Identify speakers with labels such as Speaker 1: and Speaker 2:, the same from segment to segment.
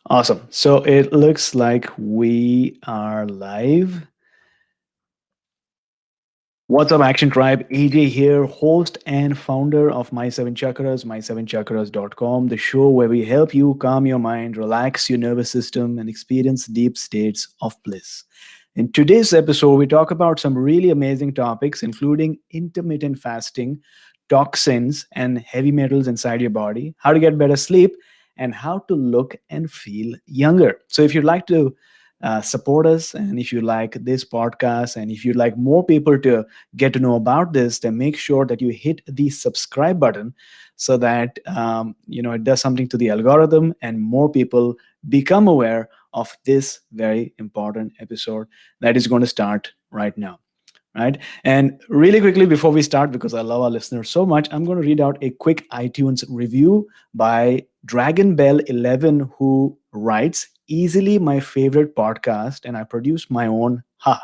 Speaker 1: Awesome. So it looks like we are live. What's up, Action Tribe? AJ here, host and founder of My Seven Chakras, my7chakras.com, the show where we help you calm your mind, relax your nervous system, and experience deep states of bliss. In today's episode, we talk about some really amazing topics, including intermittent fasting, toxins, and heavy metals inside your body, how to get better sleep, and how to look and feel younger. So, if you'd like to support us, and if you like this podcast, and if you'd like more people to get to know about this, then make sure that you hit the subscribe button so that it does something to the algorithm and more people become aware of this very important episode that is going to start right now. Right. And really quickly before we start, because I love our listeners so much, I'm going to read out a quick iTunes review by Dragon Bell 11, who writes, easily my favorite podcast, and I produce my own. Ha.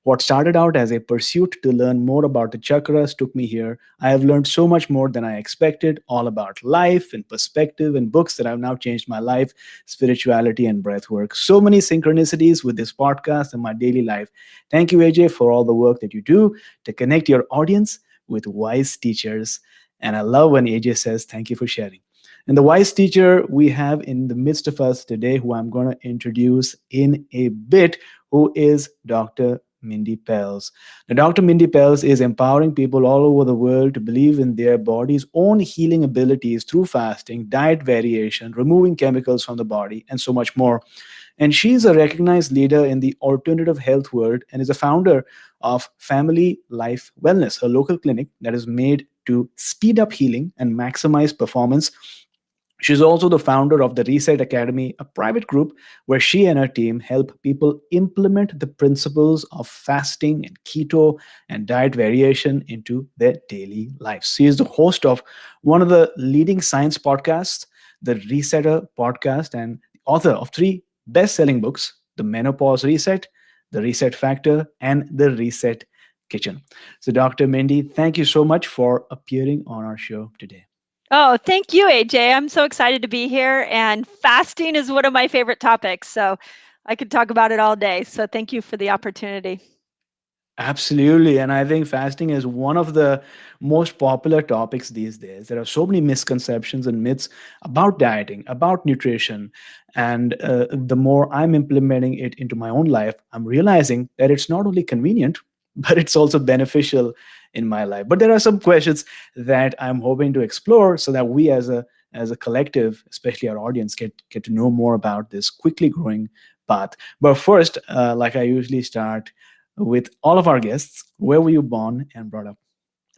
Speaker 1: What started out as a pursuit to learn more about the chakras took me here. I have learned so much more than I expected, all about life and perspective and books that have now changed my life, spirituality, and breath work. So many synchronicities with this podcast and my daily life. Thank you, AJ, for all the work that you do to connect your audience with wise teachers. And I love when AJ says, thank you for sharing. And the wise teacher we have in the midst of us today, who I'm going to introduce in a bit, who is Dr. Mindy Pelz. Now, Dr. Mindy Pelz is empowering people all over the world to believe in their body's own healing abilities through fasting, diet variation, removing chemicals from the body, and so much more. And she's a recognized leader in the alternative health world and is a founder of Family Life Wellness, a local clinic that is made to speed up healing and maximize performance. She's also the founder of the Reset Academy, a private group where she and her team help people implement the principles of fasting and keto and diet variation into their daily lives. She is the host of one of the leading science podcasts, the Resetter podcast, and author of three best selling books: The Menopause Reset, The Reset Factor, and The Reset Kitchen. So, Dr. Mindy, thank you so much for appearing on our show today.
Speaker 2: Oh, thank you, AJ. I'm so excited to be here. And fasting is one of my favorite topics. So I could talk about it all day. So thank you for the opportunity.
Speaker 1: Absolutely. And I think fasting is one of the most popular topics these days. There are so many misconceptions and myths about dieting, about nutrition. And the more I'm implementing it into my own life, I'm realizing that it's not only convenient, but it's also beneficial in my life. But there are some questions that I'm hoping to explore so that we as a collective, especially our audience, get to know more about this quickly growing path. But first, like I usually start with all of our guests, where were you born and brought up?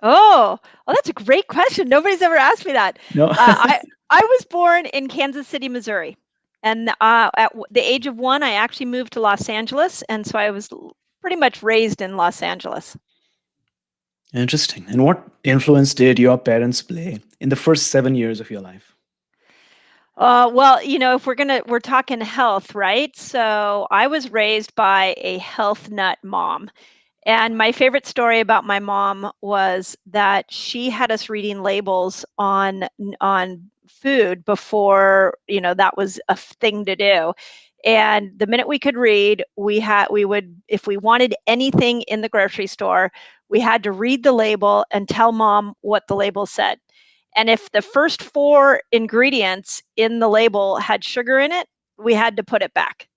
Speaker 2: Oh, that's a great question. Nobody's ever asked me that.
Speaker 1: No.
Speaker 2: I was born in Kansas City, Missouri. And the age of 1, I actually moved to Los Angeles. And so I was pretty much raised in Los Angeles.
Speaker 1: Interesting. And what influence did your parents play in the first 7 years of your life?
Speaker 2: Well, if we're talking health, right? So I was raised by a health nut mom. And my favorite story about my mom was that she had us reading labels on food before, that was a thing to do. And the minute we could read, we would, if we wanted anything in the grocery store, we had to read the label and tell mom what the label said. And if the first 4 ingredients in the label had sugar in it, we had to put it back.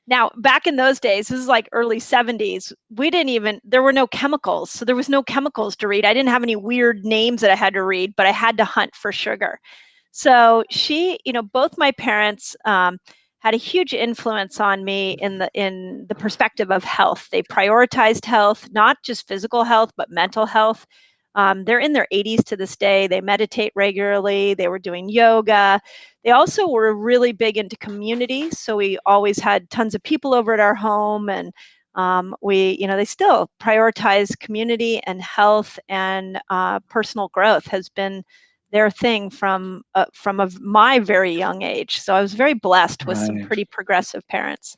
Speaker 2: Now, back in those days, this is like early 70s, there were no chemicals. So there was no chemicals to read. I didn't have any weird names that I had to read, but I had to hunt for sugar. So both my parents had a huge influence on me in the perspective of health. They prioritized health, not just physical health, but mental health. They're in their 80s to this day. They meditate regularly. They were doing yoga. They also were really big into community. So we always had tons of people over at our home, and they still prioritize community and health, and personal growth has been their thing from my very young age. So I was very blessed with some
Speaker 1: Right.
Speaker 2: pretty progressive parents.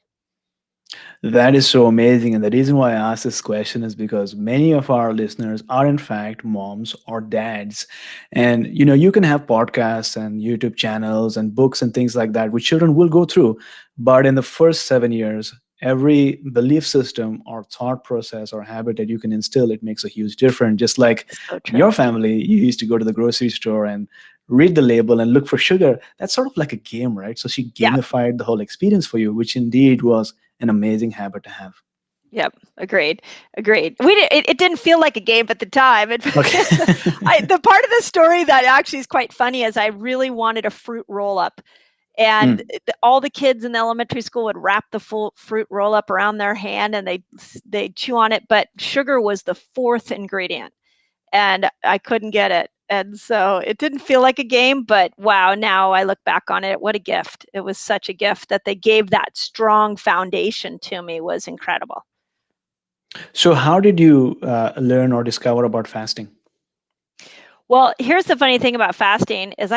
Speaker 1: That is so amazing. And the reason why I asked this question is because many of our listeners are, in fact, moms or dads. And, you can have podcasts and YouTube channels and books and things like that, which children will go through. But in the first 7 years, every belief system or thought process or habit that you can instill, it makes a huge difference. Just like
Speaker 2: So
Speaker 1: in
Speaker 2: true.
Speaker 1: your family, you used to go to the grocery store and read the label and look for sugar. That's sort of like a game, right? So she
Speaker 2: Yeah.
Speaker 1: gamified the whole experience for you, which indeed was an amazing habit to have.
Speaker 2: Yep, agreed, agreed. It didn't feel like a game at the time.
Speaker 1: Okay.
Speaker 2: The part of the story that actually is quite funny is I really wanted a fruit roll up, and
Speaker 1: Mm,
Speaker 2: all the kids in the elementary school would wrap the full fruit roll up around their hand and they chew on it, but sugar was the fourth ingredient, and I couldn't get it. And so it didn't feel like a game, but wow, now I look back on it, what a gift. It was such a gift that they gave that strong foundation to me was incredible.
Speaker 1: so, how did you learn or discover about fasting?
Speaker 2: Well, here's the funny thing about fasting is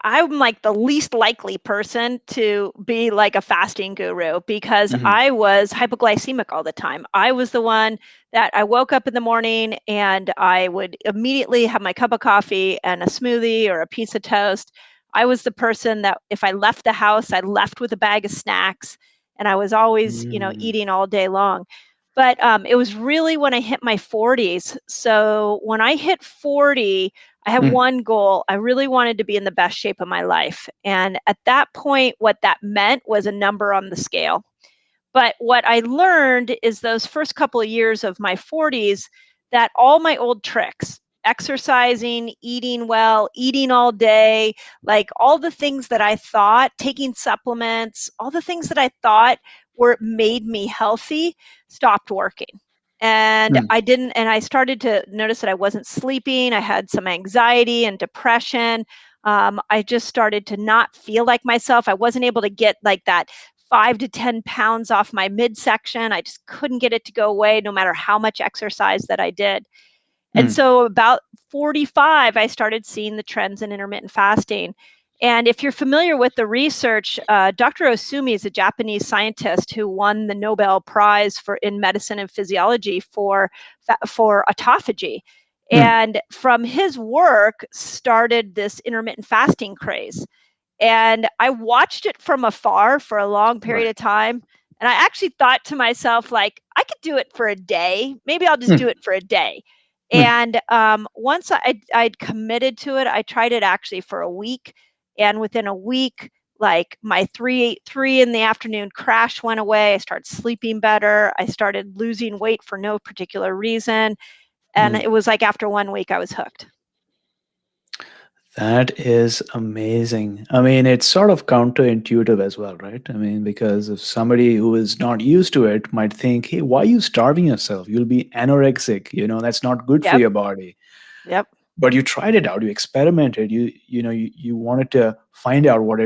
Speaker 2: I'm like the least likely person to be like a fasting guru because
Speaker 1: Hmm.
Speaker 2: I was hypoglycemic all the time. I was the one that I woke up in the morning and I would immediately have my cup of coffee and a smoothie or a piece of toast. I was the person that if I left the house, I left with a bag of snacks and I was always,
Speaker 1: Mm,
Speaker 2: eating all day long. But it was really when I hit my 40s. So when I hit 40, I have
Speaker 1: mm,
Speaker 2: one goal. I really wanted to be in the best shape of my life. And at that point, what that meant was a number on the scale. But what I learned is those first couple of years of my 40s that all my old tricks, exercising, eating well, eating all day, like all the things that I thought, taking supplements, all the things that I thought were made me healthy stopped working. And
Speaker 1: mm,
Speaker 2: I started to notice that I wasn't sleeping. I had some anxiety and depression. I just started to not feel like myself. I wasn't able to get like that 5 to 10 pounds off my midsection. I just couldn't get it to go away no matter how much exercise that I did. And
Speaker 1: mm.
Speaker 2: so about 45, I started seeing the trends in intermittent fasting. And if you're familiar with the research, Dr. Osumi is a Japanese scientist who won the Nobel Prize in medicine and physiology for autophagy.
Speaker 1: Mm.
Speaker 2: And from his work started this intermittent fasting craze. And I watched it from afar for a long period
Speaker 1: Right.
Speaker 2: of time. And I actually thought to myself, like, I could do it for a day. Maybe I'll just do
Speaker 1: Mm,
Speaker 2: it for a day.
Speaker 1: mm,
Speaker 2: And once I'd committed to it, I tried it actually for a week. And within a week, like my three in the afternoon crash went away. I started sleeping better. I started losing weight for no particular reason. And
Speaker 1: mm.
Speaker 2: it was like after 1 week, I was hooked.
Speaker 1: That is amazing. I mean, it's sort of counterintuitive as well, right? I mean, because if somebody who is not used to it might think, hey, why are you starving yourself? You'll be anorexic. That's not good for
Speaker 2: Yep.
Speaker 1: your body.
Speaker 2: Yep.
Speaker 1: But you tried it out, you experimented, you wanted to find out whether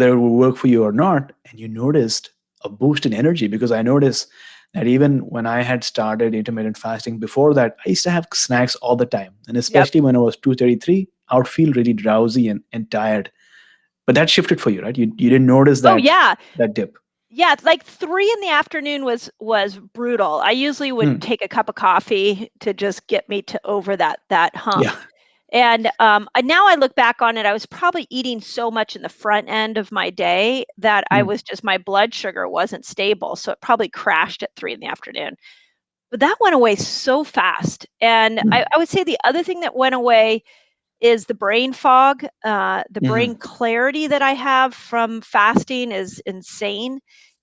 Speaker 1: it would work for you or not, and you noticed a boost in energy. Because I noticed that even when I had started intermittent fasting before that, I used to have snacks all the time, and
Speaker 2: Yep.
Speaker 1: especially when I was 233, I would feel really drowsy and tired. But that shifted for you, right? You didn't notice
Speaker 2: Oh
Speaker 1: that
Speaker 2: yeah.
Speaker 1: that dip.
Speaker 2: Yeah, like 3 in the afternoon was brutal. I usually would
Speaker 1: Hmm.
Speaker 2: take a cup of coffee to just get me to over that hump.
Speaker 1: Yeah.
Speaker 2: And, now I look back on it, I was probably eating so much in the front end of my day that I
Speaker 1: Hmm.
Speaker 2: was just my blood sugar wasn't stable, so it probably crashed at 3 in the afternoon. But that went away so fast, and
Speaker 1: Hmm.
Speaker 2: I would say the other thing that went away is the brain fog, the brain
Speaker 1: Hmm.
Speaker 2: clarity that I have from fasting is insane.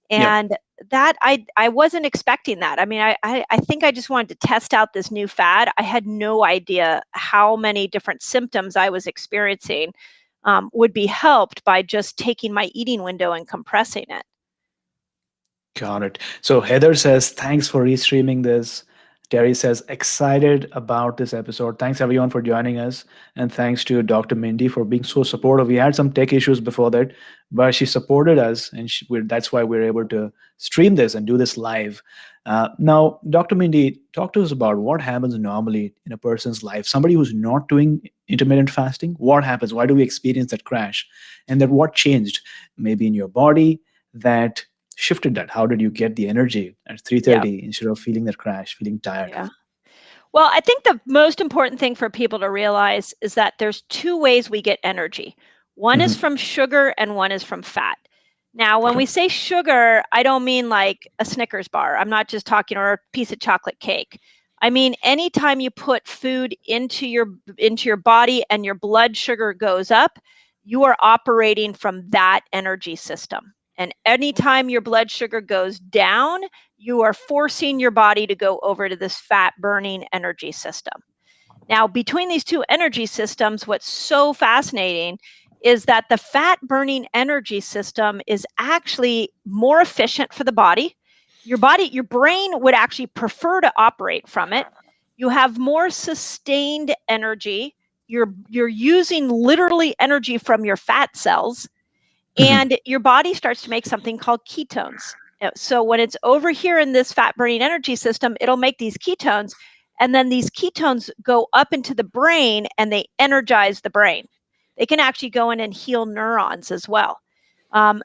Speaker 1: Yep.
Speaker 2: And that I wasn't expecting that. I mean, I think I just wanted to test out this new fad. I had no idea how many different symptoms I was experiencing would be helped by just taking my eating window and compressing it.
Speaker 1: Got it. So Heather says, thanks for restreaming this. Terry says, excited about this episode. Thanks everyone for joining us. And thanks to Dr. Mindy for being so supportive. We had some tech issues before that, but she supported us. And that's why we're able to stream this and do this live. Now, Dr. Mindy, talk to us about what happens normally in a person's life. Somebody who's not doing intermittent fasting, what happens? Why do we experience that crash? And then what changed maybe in your body that shifted that? How did you get the energy at
Speaker 2: Yeah.
Speaker 1: 3:30 instead of feeling that crash, feeling tired?
Speaker 2: Yeah. Well, I think the most important thing for people to realize is that there's two ways we get energy. One is
Speaker 1: Hmm.
Speaker 2: from sugar and one is from fat. Now, when
Speaker 1: Okay.
Speaker 2: we say sugar, I don't mean like a Snickers bar. I'm not just talking or a piece of chocolate cake. I mean anytime you put food into your body and your blood sugar goes up, you are operating from that energy system. And anytime your blood sugar goes down, you are forcing your body to go over to this fat burning energy system. Now, between these two energy systems, what's so fascinating is that the fat burning energy system is actually more efficient for the body. Your brain would actually prefer to operate from it. You have more sustained energy. You're using literally energy from your fat cells,
Speaker 1: Hmm.
Speaker 2: and your body starts to make something called ketones. So when it's over here in this fat burning energy system, it'll make these ketones, and then these ketones go up into the brain and they energize the brain. They can actually go in and heal neurons as well.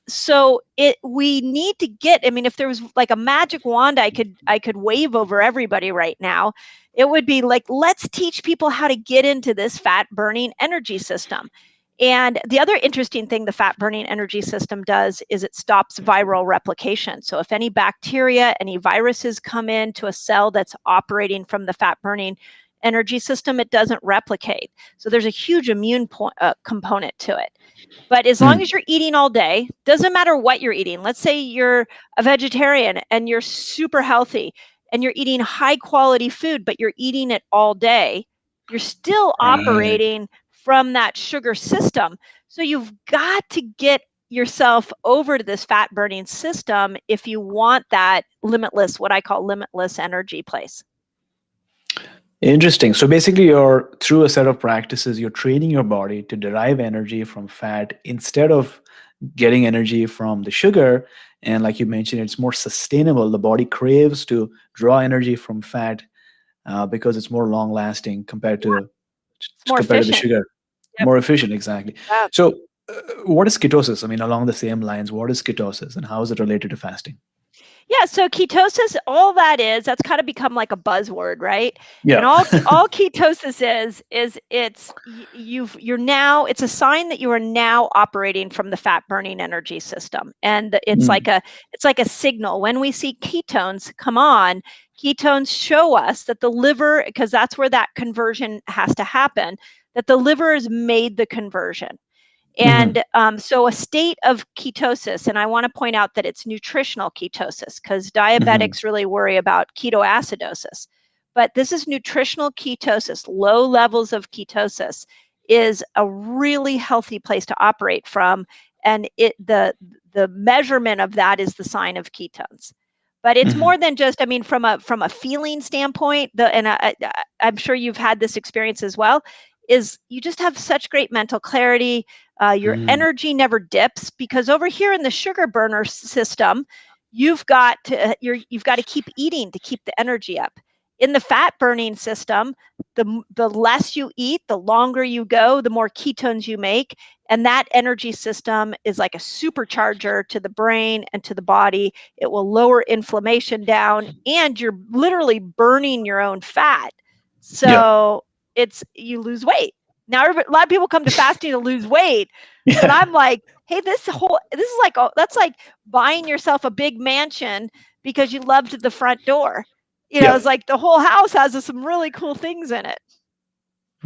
Speaker 2: So we need to get. I mean, if there was like a magic wand I could wave over everybody right now, it would be like, let's teach people how to get into this fat burning energy system. And the other interesting thing the fat burning energy system does is it stops viral replication. So if any bacteria, any viruses come into a cell that's operating from the fat burning energy system, it doesn't replicate. So there's a huge immune component to it. But as long as you're eating all day, doesn't matter what you're eating. Let's say you're a vegetarian and you're super healthy and you're eating high quality food, but you're eating it all day, you're still
Speaker 1: Right.
Speaker 2: operating from that sugar system. So you've got to get yourself over to this fat burning system if you want that limitless, what I call limitless energy place.
Speaker 1: Interesting. So basically, you're through a set of practices, you're training your body to derive energy from fat instead of getting energy from the sugar. And like you mentioned, it's more sustainable. The body craves to draw energy from fat because it's more long lasting
Speaker 2: Yeah, it's more
Speaker 1: compared to the
Speaker 2: efficient.
Speaker 1: sugar.
Speaker 2: Yep.
Speaker 1: More efficient, exactly.
Speaker 2: Yeah.
Speaker 1: So, what is ketosis? I mean, along the same lines, what is ketosis and how is it related to fasting?
Speaker 2: Yeah, so ketosis, all that is, that's kind of become like a buzzword, right? And
Speaker 1: Yeah.
Speaker 2: all ketosis is you're now, it's a sign that you are now operating from the fat burning energy system. And
Speaker 1: Mm.
Speaker 2: it's like a signal. When we see ketones come on, ketones show us that the liver, because that's where that conversion has to happen, that the liver has made the conversion.
Speaker 1: Hmm.
Speaker 2: And so a state of ketosis, and I want to point out that it's nutritional ketosis because
Speaker 1: Hmm.
Speaker 2: diabetics really worry about ketoacidosis. But this is nutritional ketosis. Low levels of ketosis is a really healthy place to operate from. And the measurement of that is the sign of ketones. But it's
Speaker 1: Hmm.
Speaker 2: more than just, I mean, from a feeling standpoint, I'm sure you've had this experience as well, is you just have such great mental clarity. Your
Speaker 1: Hmm.
Speaker 2: energy never dips because over here in the sugar burner system, you've got to keep eating to keep the energy up. In the fat burning system, the less you eat, the longer you go, the more ketones you make, and that energy system is like a supercharger to the brain and to the body. It will lower inflammation down, and you're literally burning your own fat.
Speaker 1: Yeah.
Speaker 2: So it's you lose weight. Now, a lot of people come to fasting to lose weight, but
Speaker 1: Yeah.
Speaker 2: I'm like, hey, this is like that's like buying yourself a big mansion because you loved the front door.
Speaker 1: Yeah.
Speaker 2: It's like the whole house has some really cool things in it.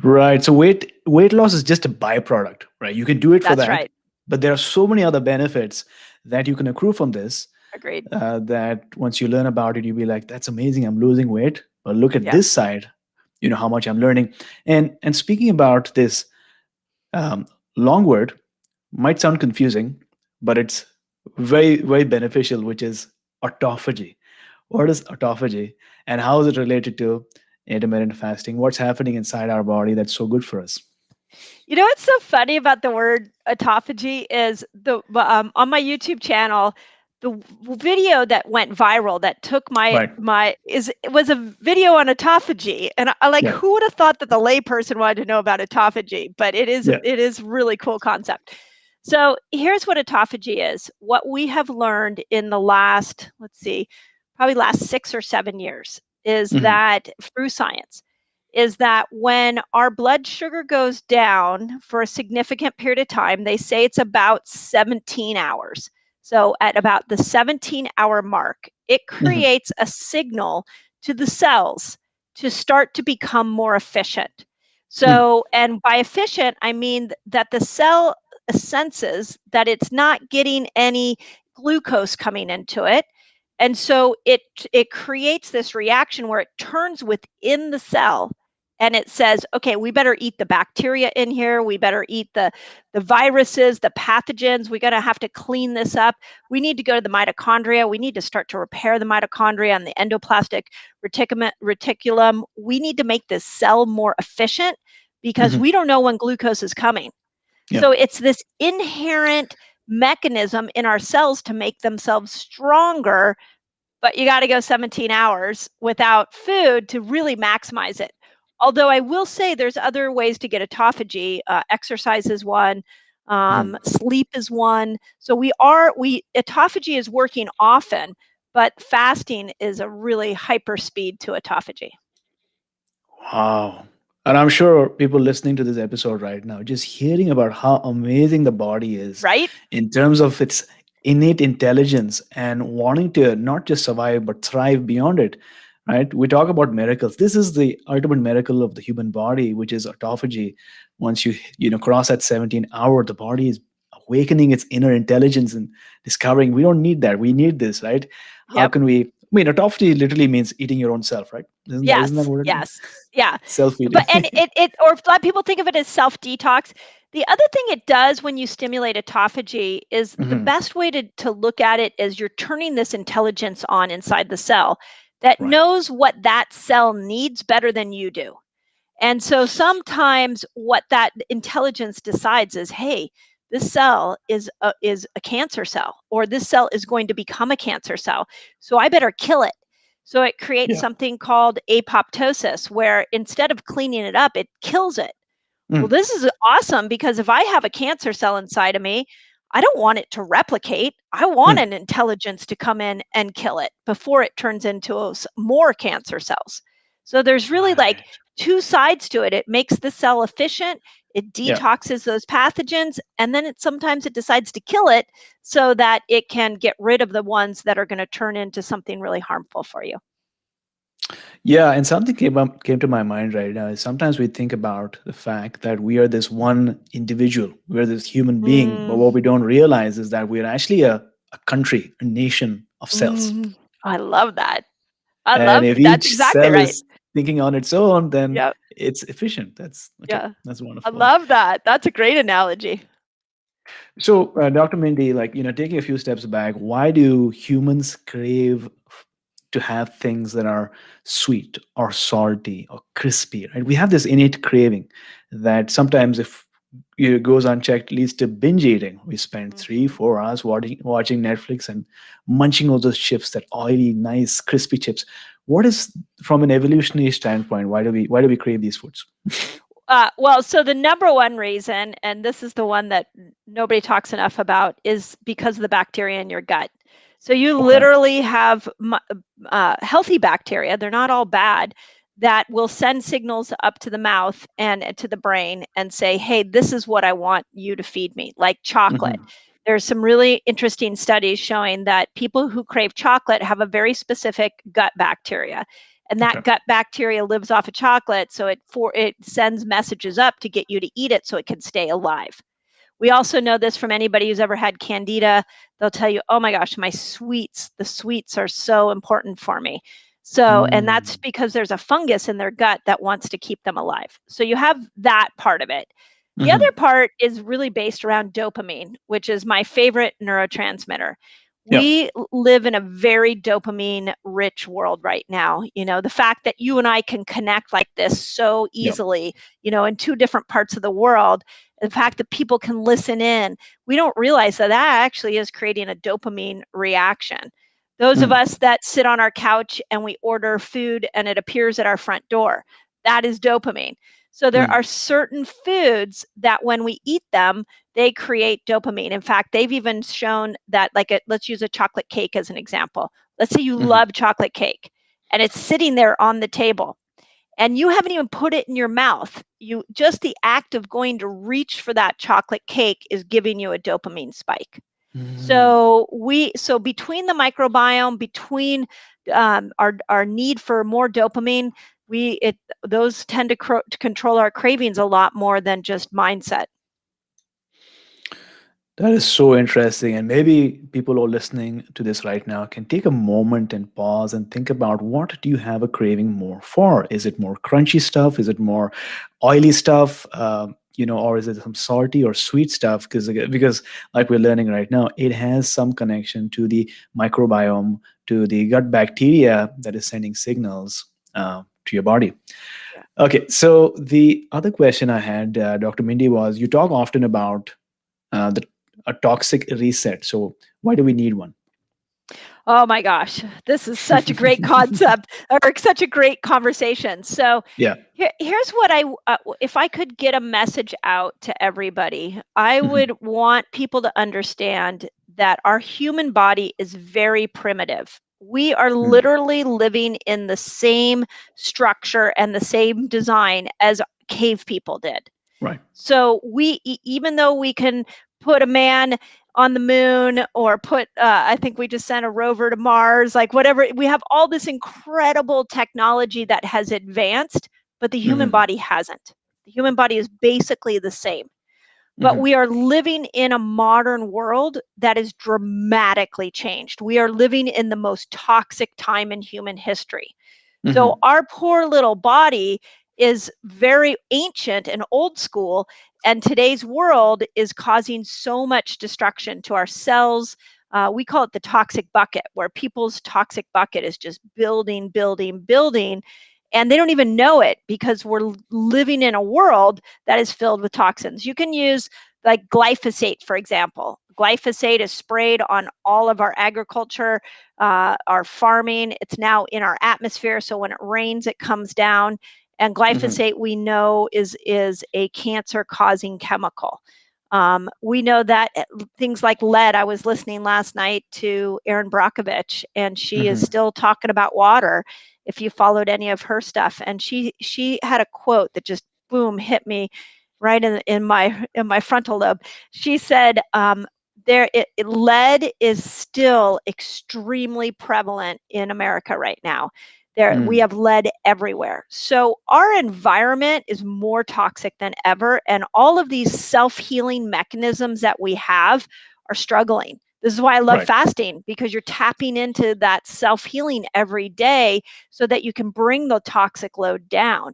Speaker 1: Right. So weight loss is just a byproduct, right? You can do it for
Speaker 2: That's
Speaker 1: that,
Speaker 2: right.
Speaker 1: but there are so many other benefits that you can accrue from this
Speaker 2: Agreed.
Speaker 1: that once you learn about it, you'll be like, "That's amazing! I'm losing weight." But look at
Speaker 2: Yeah.
Speaker 1: this side. You know how much I'm learning. And speaking about this um, long word, might sound confusing, but it's very beneficial, which is autophagy. What is autophagy, and how is it related to intermittent fasting? What's happening inside our body that's so good for us?
Speaker 2: What's so funny about the word autophagy is on my YouTube channel, video that went viral that took
Speaker 1: Right.
Speaker 2: my is it was a video on autophagy, and I like,
Speaker 1: Yeah.
Speaker 2: who would have thought that the layperson wanted to know about autophagy? But it is
Speaker 1: Yeah.
Speaker 2: it is really cool concept. So here's what autophagy is. What we have learned in the last, let's see, probably last 6 or 7 years is
Speaker 1: Hmm.
Speaker 2: that through science, is that when our blood sugar goes down for a significant period of time, they say it's about 17 hours. So at about the 17-hour mark, it
Speaker 1: Hmm.
Speaker 2: creates a signal to the cells to start to become more efficient.
Speaker 1: Hmm.
Speaker 2: So, and by efficient, I mean that the cell senses that it's not getting any glucose coming into it. And so it creates this reaction where it turns within the cell and it says, okay, we better eat the bacteria in here. We better eat the viruses, the pathogens. We're going to have to clean this up. We need to go to the mitochondria. We need to start to repair the mitochondria and the endoplasmic reticulum. We need to make this cell more efficient because
Speaker 1: Hmm.
Speaker 2: we don't know when glucose is coming.
Speaker 1: Yeah.
Speaker 2: So it's this inherent mechanism in our cells to make themselves stronger, but you got to go 17 hours without food to really maximize it. Although I will say there's other ways to get autophagy. Exercise is one,
Speaker 1: Hmm.
Speaker 2: sleep is one. So we autophagy is working often, but fasting is a really hyper speed to autophagy.
Speaker 1: Wow. And I'm sure people listening to this episode right now, just hearing about how amazing the body is
Speaker 2: Right?
Speaker 1: in terms of its innate intelligence and wanting to not just survive, but thrive beyond it, right? We talk about miracles. This is the ultimate miracle of the human body, which is autophagy. Once you cross that 17-hour, the body is awakening its inner intelligence and discovering we don't need that. We need this, right? How
Speaker 2: Yep.
Speaker 1: can we? I mean, autophagy literally means eating your own self, right? Isn't that
Speaker 2: Yes,
Speaker 1: what it means?
Speaker 2: yes. Yeah.
Speaker 1: Self-eating.
Speaker 2: But and it or a lot of people think of it as self-detox. The other thing it does when you stimulate autophagy is the
Speaker 1: Hmm.
Speaker 2: best way to look at it is you're turning this intelligence on inside the cell that
Speaker 1: Right.
Speaker 2: knows what that cell needs better than you do. And so sometimes what that intelligence decides is, hey, this cell is a cancer cell, or this cell is going to become a cancer cell. So I better kill it. So it creates
Speaker 1: Yeah.
Speaker 2: something called apoptosis, where instead of cleaning it up, it kills it. Well,
Speaker 1: Mm.
Speaker 2: this is awesome because if I have a cancer cell inside of me, I don't want it to replicate. I want
Speaker 1: Mm.
Speaker 2: an intelligence to come in and kill it before it turns into more cancer cells. So there's really like
Speaker 1: Right.
Speaker 2: two sides to it. It makes the cell efficient, it
Speaker 1: Yeah.
Speaker 2: detoxes those pathogens, and then sometimes it decides to kill it so that it can get rid of the ones that are going to turn into something really harmful for you.
Speaker 1: Yeah, and something came to my mind right now is sometimes we think about the fact that we are this one individual, we're this human being, but
Speaker 2: Mm,
Speaker 1: what we don't realize is that we're actually a country, a nation of cells.
Speaker 2: I love that. I
Speaker 1: And
Speaker 2: love
Speaker 1: if
Speaker 2: that's
Speaker 1: each
Speaker 2: exactly
Speaker 1: cell
Speaker 2: right.
Speaker 1: is thinking on its own, then
Speaker 2: Yeah.
Speaker 1: it's efficient. That's okay.
Speaker 2: Yeah.
Speaker 1: That's
Speaker 2: I
Speaker 1: wonderful.
Speaker 2: love that. That's a great analogy.
Speaker 1: So, Dr. Mindy, taking a few steps back, why do humans crave to have things that are sweet or salty or crispy, right? We have this innate craving that sometimes, if it goes unchecked, leads to binge eating. We spend three,
Speaker 2: Mhm.
Speaker 1: 4 hours watching Netflix and munching all those chips, that oily, nice, crispy chips. What is, from an evolutionary standpoint, why do we crave these foods?
Speaker 2: Well, so the number one reason, and this is the one that nobody talks enough about, is because of the bacteria in your gut. So you
Speaker 1: Okay.
Speaker 2: literally have healthy bacteria, they're not all bad, that will send signals up to the mouth and to the brain and say, hey, this is what I want you to feed me, like chocolate.
Speaker 1: Hmm.
Speaker 2: There's some really interesting studies showing that people who crave chocolate have a very specific gut bacteria, and
Speaker 1: Okay.
Speaker 2: that gut bacteria lives off of chocolate, so it sends messages up to get you to eat it so it can stay alive. We also know this from anybody who's ever had candida. They'll tell you, oh my gosh, the sweets are so important for me. So, and that's
Speaker 1: Mm.
Speaker 2: because there's a fungus in their gut that wants to keep them alive. So you have that part of it. The other
Speaker 1: Hmm.
Speaker 2: part is really based around dopamine, which is my favorite neurotransmitter.
Speaker 1: Yeah.
Speaker 2: We live in a very dopamine rich world right now. The fact that you and I can connect like this so
Speaker 1: Yeah.
Speaker 2: easily, in two different parts of the world, the fact that people can listen in, we don't realize that that actually is creating a dopamine reaction. Those of
Speaker 1: Mm.
Speaker 2: us that sit on our couch and we order food and it appears at our front door, that is dopamine. So there
Speaker 1: Mm.
Speaker 2: are certain foods that when we eat them, they create dopamine. In fact, they've even shown that, like, let's use a chocolate cake as an example. Let's say you
Speaker 1: Mhm.
Speaker 2: love chocolate cake and it's sitting there on the table and you haven't even put it in your mouth. You just the act of going to reach for that chocolate cake is giving you a dopamine spike.
Speaker 1: Mm.
Speaker 2: So between the microbiome, between our need for more dopamine, we it those tend to control our cravings a lot more than just mindset.
Speaker 1: That is so interesting. And maybe people who are listening to this right now can take a moment and pause and think about, what do you have a craving more for? Is it more crunchy stuff? Is it more oily stuff? Or is it some salty or sweet stuff? Because like we're learning right now, it has some connection to the microbiome, to the gut bacteria that is sending signals to your body.
Speaker 2: Yeah.
Speaker 1: Okay, so the other question I had, Dr. Mindy, was you talk often about the a toxic reset. So why do we need one?
Speaker 2: Oh my gosh, this is such a great concept or such a great conversation. So
Speaker 1: Yeah.
Speaker 2: here's what if I could get a message out to everybody, I
Speaker 1: Hmm.
Speaker 2: would want people to understand that our human body is very primitive. We are
Speaker 1: Mm.
Speaker 2: literally living in the same structure and the same design as cave people did.
Speaker 1: Right.
Speaker 2: So even though we can put a man on the moon or put, I think we just sent a rover to Mars, like whatever, we have all this incredible technology that has advanced, but the human
Speaker 1: Hmm.
Speaker 2: body hasn't. The human body is basically the same. But
Speaker 1: Hmm.
Speaker 2: we are living in a modern world that is dramatically changed. We are living in the most toxic time in human history. So
Speaker 1: Hmm.
Speaker 2: our poor little body is very ancient and old school, and today's world is causing so much destruction to our cells. We call it the toxic bucket, where people's toxic bucket is just building, building, building, and they don't even know it because we're living in a world that is filled with toxins. You can use like glyphosate, for example. Glyphosate is sprayed on all of our agriculture, our farming. It's now in our atmosphere, so when it rains, it comes down. And
Speaker 1: Hmm.
Speaker 2: glyphosate, we know, is a cancer-causing chemical. We know that things like lead. I was listening last night to Erin Brockovich, and she is
Speaker 1: Hmm.
Speaker 2: still talking about water. If you followed any of her stuff, and she had a quote that just boom hit me right in my frontal lobe. She said, lead is still extremely prevalent in America right now. We
Speaker 1: Mm.
Speaker 2: have lead everywhere. So our environment is more toxic than ever, and all of these self-healing mechanisms that we have are struggling. This is why I love
Speaker 1: Right.
Speaker 2: fasting, because you're tapping into that self-healing every day so that you can bring the toxic load down.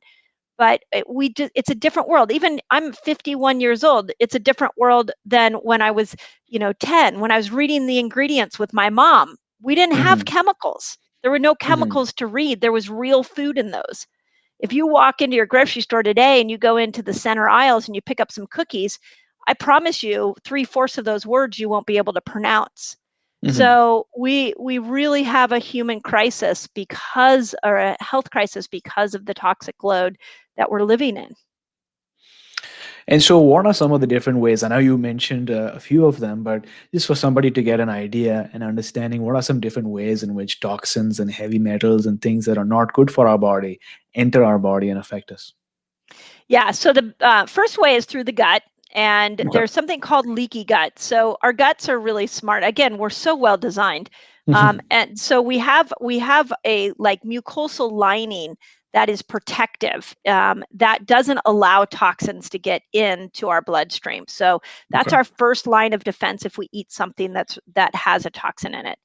Speaker 2: But it's a different world. Even I'm 51 years old. It's a different world than when I was, 10, when I was reading the ingredients with my mom. We didn't have
Speaker 1: Hmm.
Speaker 2: chemicals. There were no
Speaker 1: Hmm.
Speaker 2: chemicals to read. There was real food in those. If you walk into your grocery store today and you go into the center aisles and you pick up some cookies, I promise you, three-fourths of those words you won't be able to pronounce.
Speaker 1: Hmm.
Speaker 2: So we really have a human crisis or a health crisis because of the toxic load that we're living in.
Speaker 1: And so, what are some of the different ways? I know you mentioned a few of them, but just for somebody to get an idea and understanding, what are some different ways in which toxins and heavy metals and things that are not good for our body enter our body and affect us?
Speaker 2: Yeah. So the first way is through the gut. And
Speaker 1: Okay.
Speaker 2: there's something called leaky gut. So our guts are really smart. Again, we're so well designed,
Speaker 1: Hmm.
Speaker 2: and so we have a like mucosal lining that is protective, that doesn't allow toxins to get into our bloodstream. So that's
Speaker 1: Okay.
Speaker 2: our first line of defense if we eat something that has a toxin in it.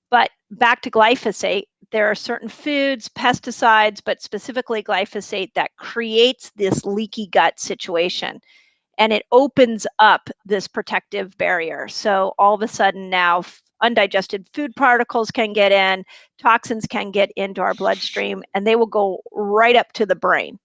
Speaker 2: But back to glyphosate, there are certain foods, pesticides, but specifically glyphosate, that creates this leaky gut situation, and it opens up this protective barrier. So all of a sudden now undigested food particles can get in, toxins can get into our bloodstream, and they will go right up to the brain.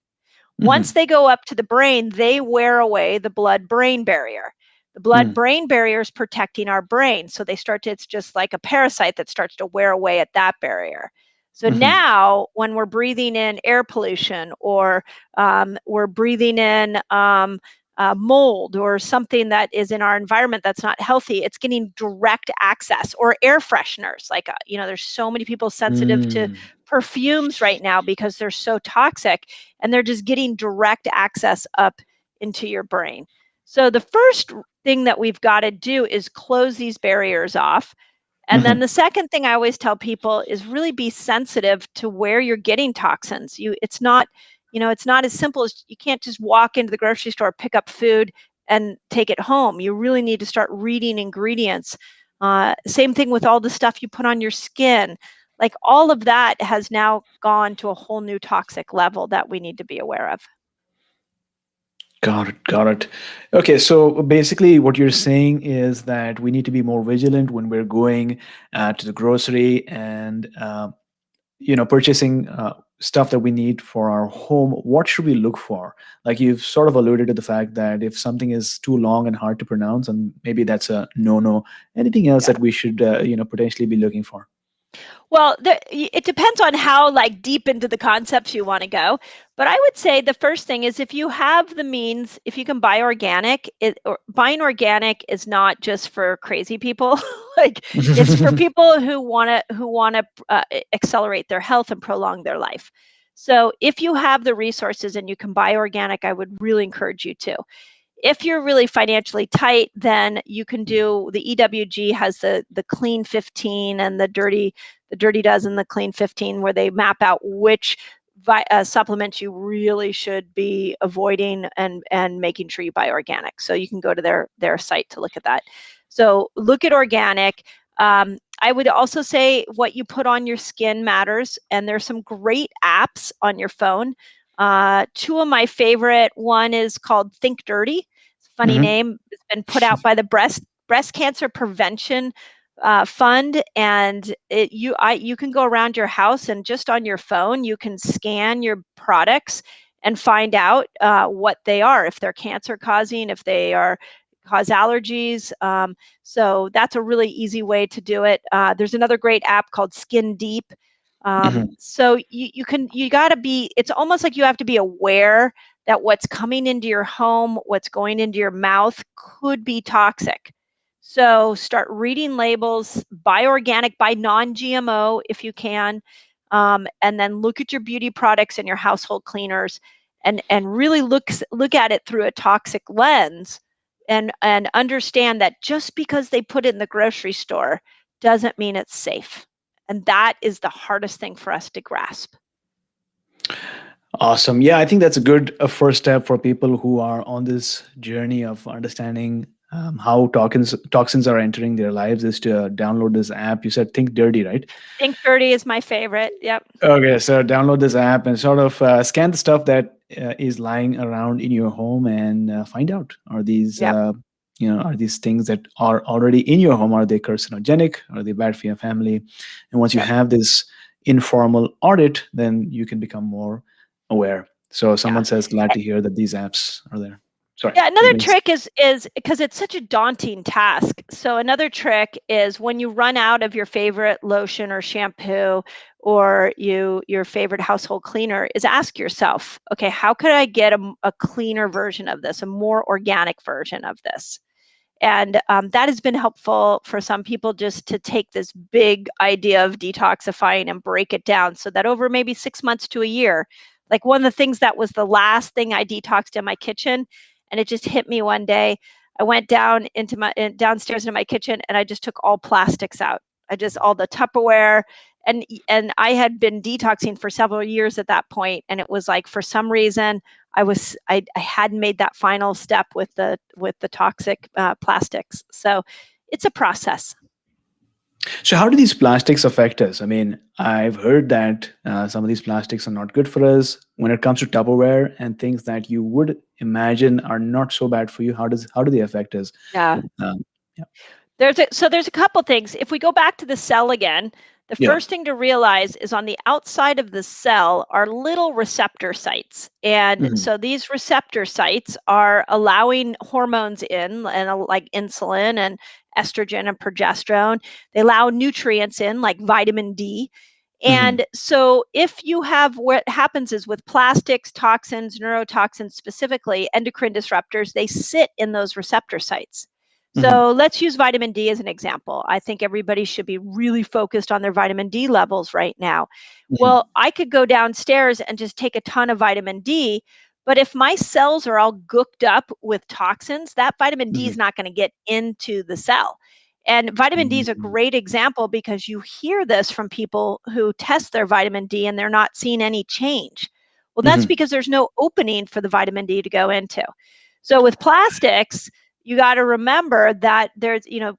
Speaker 2: Once
Speaker 1: Hmm.
Speaker 2: they go up to the brain, they wear away the blood brain barrier. The blood
Speaker 1: Mm.
Speaker 2: brain barrier is protecting our brain. So it's just like a parasite that starts to wear away at that barrier. So
Speaker 1: Hmm.
Speaker 2: now, when we're breathing in air pollution, or we're breathing in mold or something that is in our environment that's not healthy, it's getting direct access. Or air fresheners, like, there's so many people sensitive to
Speaker 1: Mm.
Speaker 2: perfumes right now because they're so toxic, and they're just getting direct access up into your brain. So the first thing that we've got to do is close these barriers off. And then
Speaker 1: Hmm.
Speaker 2: the second thing I always tell people is really be sensitive to where you're getting toxins. It's not as simple as, you can't just walk into the grocery store, pick up food, and take it home. You really need to start reading ingredients. Same thing with all the stuff you put on your skin. Like, all of that has now gone to a whole new toxic level that we need to be aware of.
Speaker 1: Got it. Got it. Okay, so basically, what you're saying is that we need to be more vigilant when we're going to the grocery and purchasing stuff that we need for our home. What should we look for? Like, you've sort of alluded to the fact that if something is too long and hard to pronounce, and maybe that's a no-no. Anything else
Speaker 2: Yeah.
Speaker 1: that we should potentially be looking for?
Speaker 2: Well, it depends on how, like, deep into the concepts you want to go. But I would say the first thing is, if you have the means, if you can buy organic, buying organic is not just for crazy people. Like, it's for people who want to accelerate their health and prolong their life. So if you have the resources and you can buy organic, I would really encourage you to. If you're really financially tight, then you can do, the EWG has the clean 15 and the dirty dozen, the clean 15, where they map out which supplements you really should be avoiding, and making sure you buy organic. So you can go to their site to look at that. So look at organic. I would also say what you put on your skin matters, and there's some great apps on your phone. Two of my favorite, one is called Think Dirty. It's a funny
Speaker 1: Hmm.
Speaker 2: name. It's been put out by the Breast Cancer Prevention Fund, and you can go around your house, and just on your phone you can scan your products and find out what they are, if they're cancer causing, if they are cause allergies. So that's a really easy way to do it. There's another great app called Skin Deep.
Speaker 1: Hmm.
Speaker 2: So you got to be, it's almost like you have to be aware that what's coming into your home, what's going into your mouth, could be toxic. So start reading labels, buy organic, buy non-GMO if you can, and then look at your beauty products and your household cleaners, and really look at it through a toxic lens, and understand that just because they put it in the grocery store doesn't mean it's safe. And that is the hardest thing for us to grasp.
Speaker 1: Awesome. Yeah, I think that's a good first step for people who are on this journey of understanding how toxins are entering their lives, is to download this app. You said Think Dirty, right?
Speaker 2: Think Dirty is my favorite. Yep.
Speaker 1: Okay, so download this app and sort of scan the stuff that is lying around in your home, and find out, are these
Speaker 2: Yep.
Speaker 1: are these things that are already in your home, are they carcinogenic? Are they bad for your family? And once you
Speaker 2: Yep.
Speaker 1: have this informal audit, then you can become more aware. So
Speaker 2: Yeah.
Speaker 1: someone says, glad to hear that these apps are there. Sorry.
Speaker 2: Yeah,
Speaker 1: you're
Speaker 2: another
Speaker 1: going to
Speaker 2: trick is because it's such a daunting task. So another trick is, when you run out of your favorite lotion or shampoo, or your favorite household cleaner, is ask yourself, okay, how could I get a cleaner version of this, a more organic version of this? And that has been helpful for some people, just to take this big idea of detoxifying and break it down, so that over maybe 6 months to a year, like, one of the things that was the last thing I detoxed in my kitchen, and it just hit me one day. I went downstairs into my kitchen, and I just took all plastics out. I just, all the Tupperware, and I had been detoxing for several years at that point, and it was like, for some reason, I hadn't made that final step with the toxic plastics. So it's a process.
Speaker 1: So, how do these plastics affect us? I mean, I've heard that some of these plastics are not good for us when it comes to Tupperware and things that you would imagine are not so bad for you. How do they affect us?
Speaker 2: Yeah.
Speaker 1: Um, yeah.
Speaker 2: There's a couple things. If we go back to the cell again, the
Speaker 1: Yeah.
Speaker 2: first thing to realize is, on the outside of the cell are little receptor sites. And
Speaker 1: Mhm.
Speaker 2: so these receptor sites are allowing hormones in, and like insulin and estrogen and progesterone. They allow nutrients in, like vitamin D.
Speaker 1: Mm-hmm.
Speaker 2: And so, if you have, what happens is with plastics, toxins, neurotoxins specifically, endocrine disruptors, they sit in those receptor sites.
Speaker 1: Mm-hmm.
Speaker 2: So, let's use vitamin D as an example. I think everybody should be really focused on their vitamin D levels right now.
Speaker 1: Mm-hmm.
Speaker 2: Well, I could go downstairs and just take a ton of vitamin D, but if my cells are all gooked up with toxins, that vitamin D is not going to get into the cell. And vitamin D is a
Speaker 1: Mm-hmm.
Speaker 2: great example because you hear this from people who test their vitamin D and they're not seeing any change. Well, that's
Speaker 1: Mm-hmm.
Speaker 2: because there's no opening for the vitamin D to go into. So with plastics, you got to remember that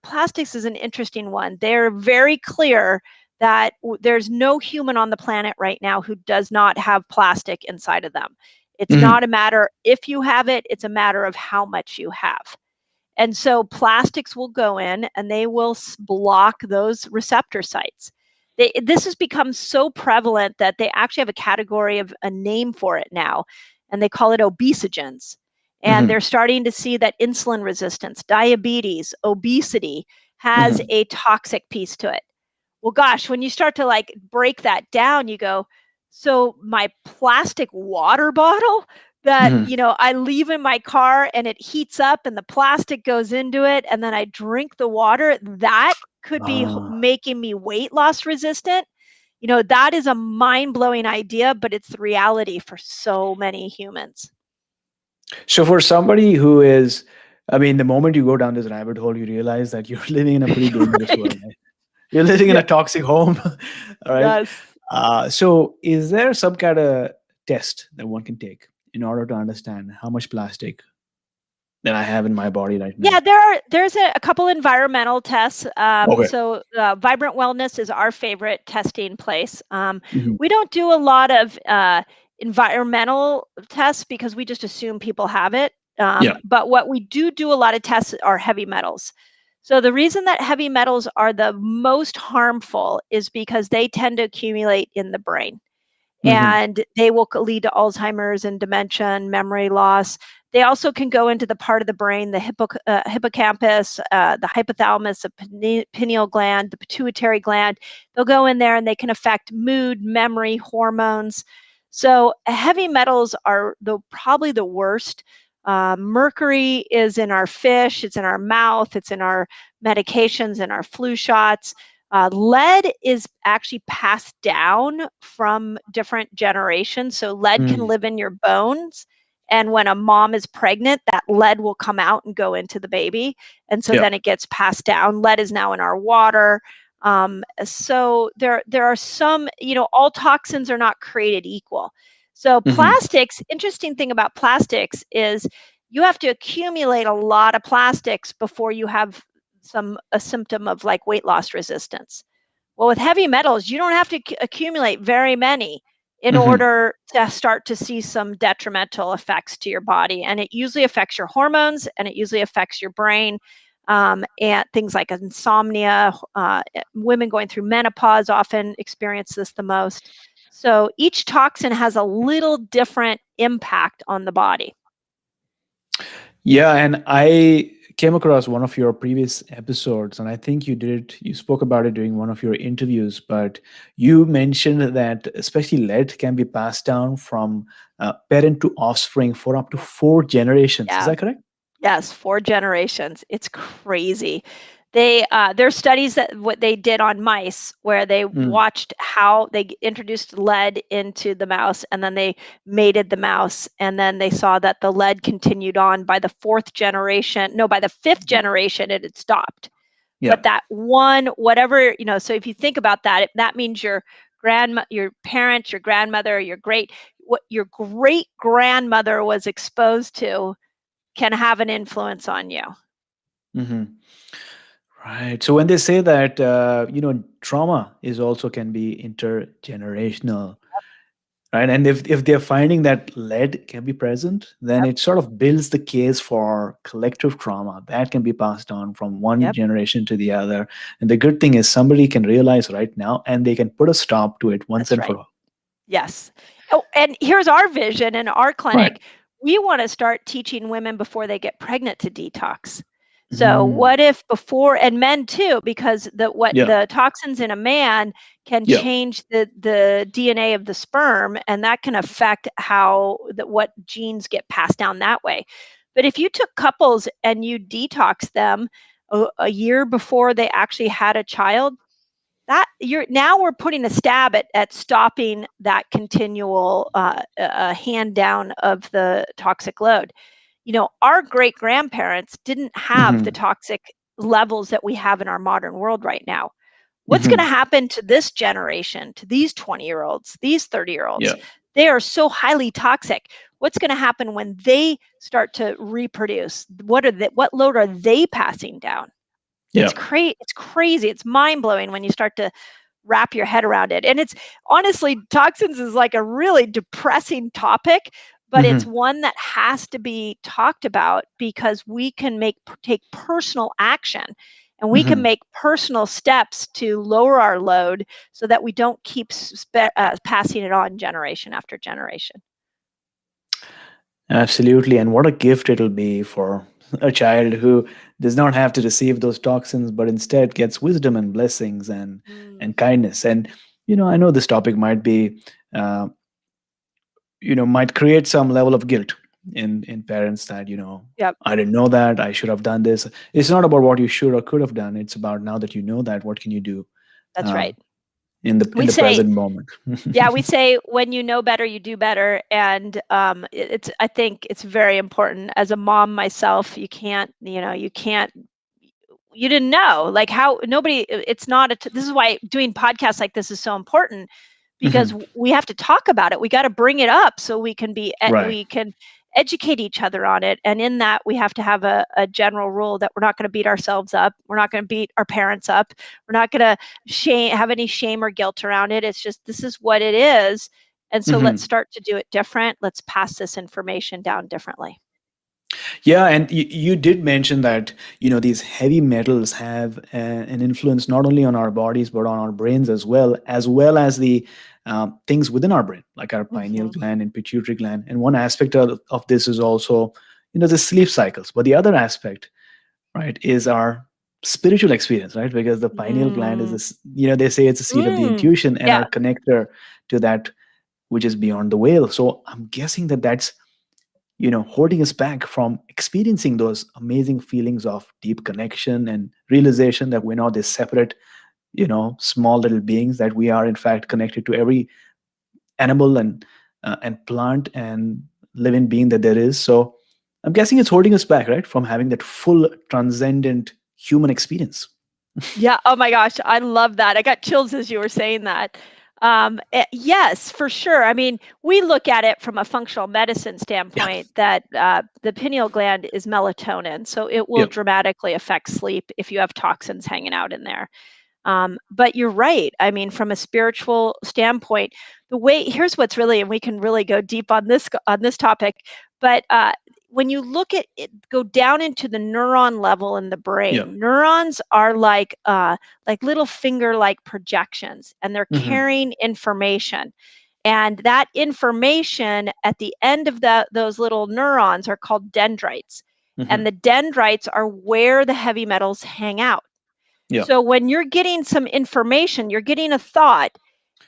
Speaker 2: plastics is an interesting one. They're very clear that there's no human on the planet right now who does not have plastic inside of them. It's
Speaker 1: Mm-hmm.
Speaker 2: not a matter if you have it, it's a matter of how much you have. And so plastics will go in and they will block those receptor sites. This has become so prevalent that they actually have a category of a name for it now, and they call it obesogens. And
Speaker 1: Mm-hmm.
Speaker 2: they're starting to see that insulin resistance, diabetes, obesity has
Speaker 1: Mm-hmm.
Speaker 2: a toxic piece to it. Well, gosh, when you start to like break that down, you go, so my plastic water bottle that,
Speaker 1: Mm-hmm.
Speaker 2: I leave in my car and it heats up and the plastic goes into it and then I drink the water, that could be making me weight loss resistant. That is a mind-blowing idea, but it's the reality for so many humans.
Speaker 1: So for somebody who is, I mean, the moment you go down this rabbit hole, you realize that you're living in a pretty dangerous
Speaker 2: Right.
Speaker 1: world. Right? You're living in
Speaker 2: Yeah.
Speaker 1: a toxic home. All right.
Speaker 2: Yes.
Speaker 1: So is there some kind of test that one can take in order to understand how much plastic that I have in my body right
Speaker 2: Yeah,
Speaker 1: now?
Speaker 2: there's a couple environmental tests.
Speaker 1: Okay.
Speaker 2: So Vibrant Wellness is our favorite testing place.
Speaker 1: Hmm.
Speaker 2: We don't do a lot of environmental tests because we just assume people have it.
Speaker 1: Yeah.
Speaker 2: But what we do a lot of tests are heavy metals. So the reason that heavy metals are the most harmful is because they tend to accumulate in the brain
Speaker 1: Hmm.
Speaker 2: and they will lead to Alzheimer's and dementia and memory loss. They also can go into the part of the brain, the hippocampus, the hypothalamus, the pineal gland, the pituitary gland. They'll go in there and they can affect mood, memory, hormones. So heavy metals are probably the worst. Mercury is in our fish, it's in our mouth, it's in our medications, in our flu shots. Lead is actually passed down from different generations. So lead can
Speaker 1: Mm.
Speaker 2: live in your bones. And when a mom is pregnant, that lead will come out and go into the baby. And so
Speaker 1: Yeah.
Speaker 2: then it gets passed down. Lead is now in our water. So there are some, all toxins are not created equal. So
Speaker 1: Hmm.
Speaker 2: plastics, interesting thing about plastics is you have to accumulate a lot of plastics before you have a symptom of like weight loss resistance. Well, with heavy metals, you don't have to accumulate very many in
Speaker 1: Hmm.
Speaker 2: order to start to see some detrimental effects to your body. And it usually affects your hormones and it usually affects your brain. And things like insomnia, women going through menopause often experience this the most. So each toxin has a little different impact on the body.
Speaker 1: Yeah, and I came across one of your previous episodes, and I think you spoke about it during one of your interviews, but you mentioned that especially lead can be passed down from parent to offspring for up to 4 generations. Is
Speaker 2: Yeah.
Speaker 1: that correct?
Speaker 2: Yes, 4 generations. It's crazy. There's studies that what they did on mice where they
Speaker 1: Mm.
Speaker 2: watched how they introduced lead into the mouse and then they mated the mouse and then they saw that the lead continued on by the 4th generation. No, by the 5th generation it had stopped.
Speaker 1: Yeah.
Speaker 2: But that one, whatever, so if you think about that, that means your parents, your grandmother, what your great grandmother was exposed to can have an influence on you.
Speaker 1: Hmm. Right. So when they say that, trauma is also can be intergenerational, right? And if they're finding that lead can be present, then
Speaker 2: Yep,
Speaker 1: it sort of builds the case for collective trauma that can be passed on from one
Speaker 2: yep,
Speaker 1: generation to the other. And the good thing is somebody can realize right now and they can put a stop to it once
Speaker 2: that's
Speaker 1: and for
Speaker 2: right.
Speaker 1: all.
Speaker 2: Yes. Oh, and here's our vision in our
Speaker 1: Right.
Speaker 2: clinic. We want to start teaching women before they get pregnant to detox. So
Speaker 1: Mm.
Speaker 2: what if before, and men too, because what
Speaker 1: Yeah.
Speaker 2: the toxins in a man can
Speaker 1: Yeah.
Speaker 2: change the DNA of the sperm, and that can affect how what genes get passed down that way. But if you took couples and you detox them a year before they actually had a child, that you're now we're putting a stab at stopping that continual hand down of the toxic load. Our great grandparents didn't have the
Speaker 1: Hmm.
Speaker 2: toxic levels that we have in our modern world right now. What's going to
Speaker 1: Hmm.
Speaker 2: happen to this generation, to these 20-year-olds, these 30-year-olds?
Speaker 1: Yeah.
Speaker 2: They are so highly toxic. What's going to happen when they start to reproduce? What load are they passing down?
Speaker 1: Yeah.
Speaker 2: It's crazy. It's mind-blowing when you start to wrap your head around it. And it's honestly, toxins is like a really depressing topic, but it's
Speaker 1: Hmm.
Speaker 2: one that has to be talked about because we can take personal action, and we can
Speaker 1: Hmm.
Speaker 2: make personal steps to lower our load so that we don't keep passing it on generation after generation.
Speaker 1: Absolutely. And what a gift it'll be for a child who does not have to receive those toxins, but instead gets wisdom and blessings
Speaker 2: Mm,
Speaker 1: and kindness. And I know this topic might be uh, might create some level of guilt in parents that
Speaker 2: yep,
Speaker 1: I didn't know that I should have done this. It's not about what you should or could have done. It's about now that you know that, what can you do
Speaker 2: that's
Speaker 1: um,
Speaker 2: right.
Speaker 1: in
Speaker 2: We
Speaker 1: the
Speaker 2: say
Speaker 1: present moment.
Speaker 2: Yeah, we say when you know better, you do better, and I think it's very important. As a mom myself, you didn't know, like, how nobody. It's not this is why doing podcasts like this is so important, because
Speaker 1: Mhm.
Speaker 2: we have to talk about it. We got to bring it up so
Speaker 1: Right.
Speaker 2: we can educate each other on it. And in that, we have to have a general rule that we're not going to beat ourselves up. We're not going to beat our parents up. We're not going to have any shame or guilt around it. It's just this is what it is. And so let's
Speaker 1: Mhm.
Speaker 2: start to do it different. Let's pass this information down differently.
Speaker 1: Yeah, and you did mention that these heavy metals have an influence not only on our bodies but on our brains as well as the things within our brain, like our pineal
Speaker 2: Hmm.
Speaker 1: gland and pituitary gland. And one aspect of this is also the sleep cycles. But the other aspect, right, is our spiritual experience, right? Because the pineal gland is
Speaker 2: Mm.
Speaker 1: this, they say it's a seat of the
Speaker 2: Mm.
Speaker 1: intuition and
Speaker 2: Yeah.
Speaker 1: our connector to that which is beyond the veil. So I'm guessing that that's holding us back from experiencing those amazing feelings of deep connection and realization that we're not this separate, small little beings, that we are in fact connected to every animal and plant and living being that there is. So I'm guessing it's holding us back, right, from having that full transcendent human experience.
Speaker 2: Yeah, oh my gosh, I love that. I got chills as you were saying that. Yes, for sure. I mean, we look at it from a functional medicine
Speaker 1: Yeah.
Speaker 2: standpoint that the pineal gland is melatonin, so it will
Speaker 1: Yep.
Speaker 2: dramatically affect sleep if you have toxins hanging out in there. But you're right. I mean, from a spiritual standpoint, here's what's really, and we can really go deep on this topic. But when you look at it, go down into the neuron level in the
Speaker 1: Yep.
Speaker 2: brain, neurons are like little finger-like projections, and they're
Speaker 1: Hmm.
Speaker 2: carrying information. And that information at the end of those little neurons are called dendrites. And
Speaker 1: Hmm.
Speaker 2: the dendrites are where the heavy metals hang out.
Speaker 1: Yeah.
Speaker 2: So when you're getting some information, you're getting a thought,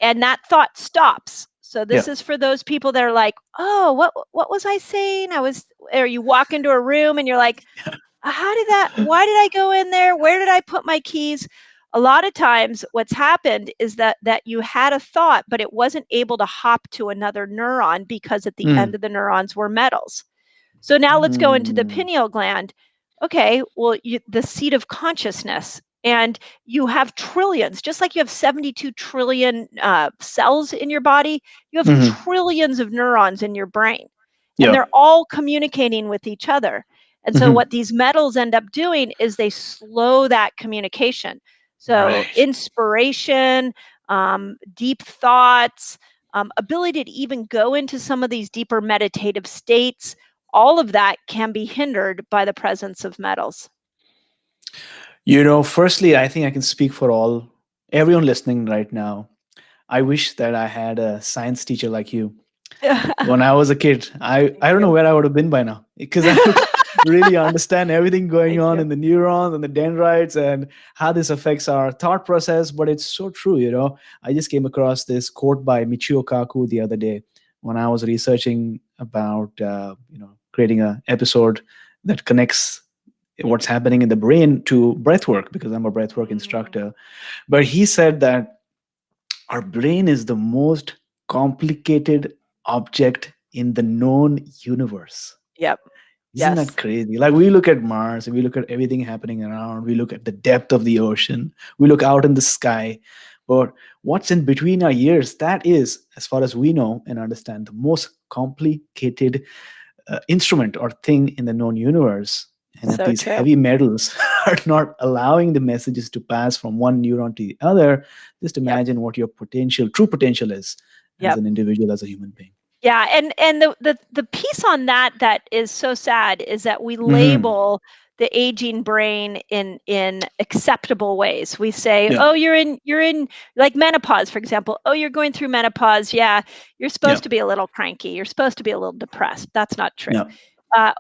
Speaker 2: and that thought stops. So
Speaker 1: Yeah.
Speaker 2: this is for those people that are like, "Oh, what was I saying?" Or you walk into a room and you're like, "How did that? Why did I go in there? Where did I put my keys?" A lot of times what's happened is that you had a thought, but it wasn't able to hop to another neuron because at the end
Speaker 1: Mm.
Speaker 2: of the neurons were metals. So now let's go into the
Speaker 1: Mm.
Speaker 2: pineal gland. Okay, well, the seat of consciousness, and you have trillions, just like you have 72 trillion cells in your body, you have
Speaker 1: Hmm.
Speaker 2: trillions of neurons in your brain, and
Speaker 1: Yeah.
Speaker 2: they're all communicating with each other. And so,
Speaker 1: Hmm.
Speaker 2: what these metals end up doing is they slow that communication. So,
Speaker 1: Right.
Speaker 2: inspiration, deep thoughts, ability to even go into some of these deeper meditative states, all of that can be hindered by the presence of metals.
Speaker 1: Firstly, I think I can speak for everyone listening right now. I wish that I had a science teacher like you when I was a kid. I
Speaker 2: Thank
Speaker 1: don't know
Speaker 2: you.
Speaker 1: where I would have been by now because I would. really understand everything going
Speaker 2: Thank
Speaker 1: on
Speaker 2: you.
Speaker 1: in the neurons and the dendrites and how this affects our thought process. But it's so true, I just came across this quote by Michio Kaku the other day when I was researching about creating a episode that connects what's happening in the brain to breathwork, because I'm a breathwork
Speaker 2: Mm,
Speaker 1: instructor. But he said that our brain is the most complicated object in the known universe.
Speaker 2: yep.
Speaker 1: Isn't that
Speaker 2: Yes.
Speaker 1: crazy? Like, we look at Mars and we look at everything happening around, we look at the depth of the ocean, we look out in the sky. But what's in between our ears, that is, as far as we know and understand, the most complicated instrument or thing in the known universe. And if
Speaker 2: So
Speaker 1: these
Speaker 2: true.
Speaker 1: heavy metals are not allowing the messages to pass from one neuron to the other, just
Speaker 2: Yep.
Speaker 1: imagine what your true potential is as
Speaker 2: Yep.
Speaker 1: an individual, as a human being.
Speaker 2: Yeah, and the piece on that that is so sad is that we
Speaker 1: Hmm.
Speaker 2: label the aging brain in acceptable ways. We say,
Speaker 1: Yeah.
Speaker 2: "Oh, you're in like menopause, for example. Oh, you're going through menopause. Yeah, you're
Speaker 1: Yeah.
Speaker 2: supposed to be a little cranky. You're supposed to be a little depressed." That's not true.
Speaker 1: Yeah.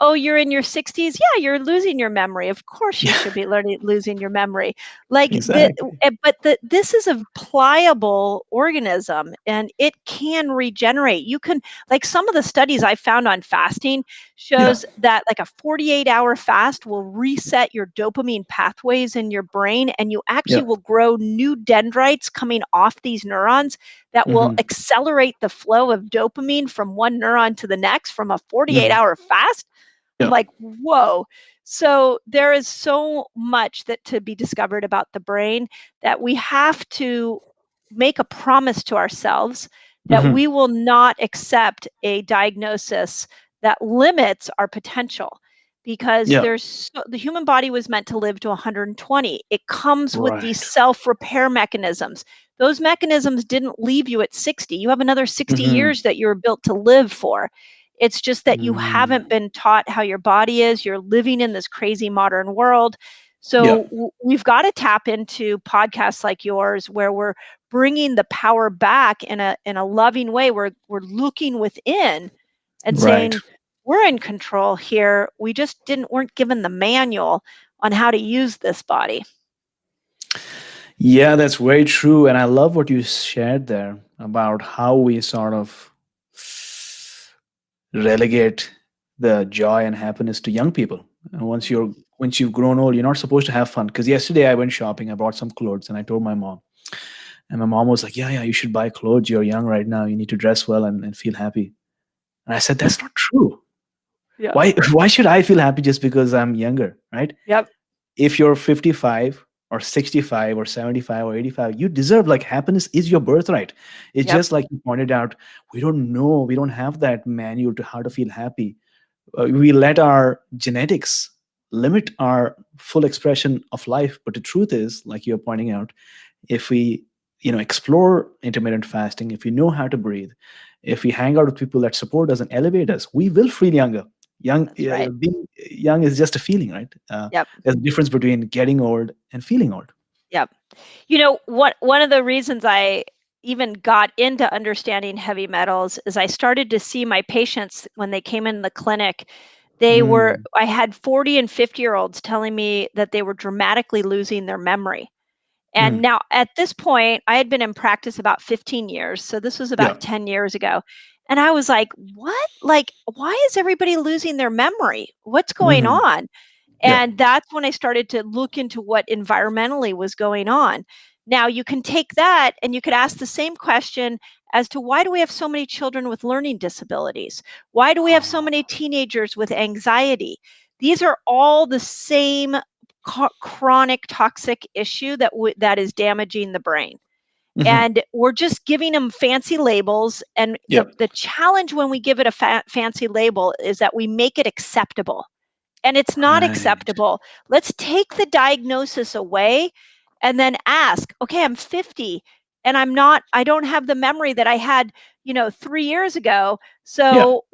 Speaker 2: Oh, you're in your 60s. Yeah, you're losing your memory. Of course, you
Speaker 1: Yeah.
Speaker 2: should be losing your memory. Like
Speaker 1: Exactly.
Speaker 2: but this is a pliable organism, and it can regenerate. You can like some of the studies I found on fasting
Speaker 1: Yeah.
Speaker 2: shows that like a 48-hour fast will reset your dopamine pathways in your brain, and you actually
Speaker 1: Yeah.
Speaker 2: will grow new dendrites coming off these neurons that will
Speaker 1: Hmm.
Speaker 2: accelerate the flow of dopamine from one neuron to the next from a 48
Speaker 1: Hmm.
Speaker 2: hour fast. I'm
Speaker 1: Yeah.
Speaker 2: like, whoa. So there is so much that to be discovered about the brain that we have to make a promise to ourselves that
Speaker 1: Hmm.
Speaker 2: we will not accept a diagnosis that limits our potential, because
Speaker 1: Yeah.
Speaker 2: the human body was meant to live to 120. It comes with these
Speaker 1: Right.
Speaker 2: self-repair mechanisms. Those mechanisms didn't leave you at 60. You have another 60
Speaker 1: Hmm.
Speaker 2: years that you're built to live for. It's just that you haven't
Speaker 1: Mm.
Speaker 2: been taught how your body is. You're living in this crazy modern world.
Speaker 1: Yeah.
Speaker 2: So we've got to tap into podcasts like yours where we're bringing the power back in a loving way. We're looking within and
Speaker 1: Right.
Speaker 2: saying we're in control here. We just didn't weren't given the manual on how to use this body.
Speaker 1: Yeah, that's very true. And I love what you shared there about how we sort of relegate the joy and happiness to young people. And
Speaker 2: Mhm.
Speaker 1: once you've grown old, you're not supposed to have fun. Because yesterday I went shopping, I bought some clothes, and I told my mom. And my mom was like, "Yeah, yeah, you should buy clothes. You're young right now. You need to dress well and feel happy." And I said, "That's not true.
Speaker 2: Yeah.
Speaker 1: Why should I feel happy just because I'm younger, right?
Speaker 2: Yep.
Speaker 1: If you're 55 or 65 or 75 or 85, you deserve, like, happiness is your birthright. It's
Speaker 2: Yep.
Speaker 1: just like you pointed out, we don't have that manual to how to feel happy. We let our genetics limit our full expression of life. But the truth is, like you're pointing out, if we explore intermittent fasting, if we know how to breathe, if we hang out with people that support us and elevate us, we will feel younger.
Speaker 2: That's right.
Speaker 1: Being young is just a feeling, right?
Speaker 2: Yep.
Speaker 1: There's a difference between getting old and feeling old.
Speaker 2: Yep. You know, what one of the reasons I even got into understanding heavy metals is I started to see my patients when they came in the clinic.
Speaker 1: Mm,
Speaker 2: I had 40 and 50-year-olds telling me that they were dramatically losing their memory. And
Speaker 1: mm,
Speaker 2: now at this point, I had been in practice about 15 years. So this was
Speaker 1: yeah.
Speaker 2: about 10 years ago. And I was like, what? Like, why is everybody losing their memory? What's going
Speaker 1: Hmm.
Speaker 2: on?
Speaker 1: Yeah.
Speaker 2: And that's when I started to look into what environmentally was going on. Now, you can take that and you could ask the same question as to why do we have so many children with learning disabilities? Why do we have so many
Speaker 1: Ah.
Speaker 2: teenagers with anxiety? These are all the same chronic toxic issue that is damaging the brain.
Speaker 1: Mhm.
Speaker 2: And we're just giving them fancy labels. And
Speaker 1: Yeah.
Speaker 2: the challenge when we give it a fancy label is that we make it acceptable, and it's not
Speaker 1: Right.
Speaker 2: acceptable. Let's take the diagnosis away and then ask, okay, I'm 50 and I don't have the memory that I had, 3 years ago.
Speaker 1: Yeah.
Speaker 2: So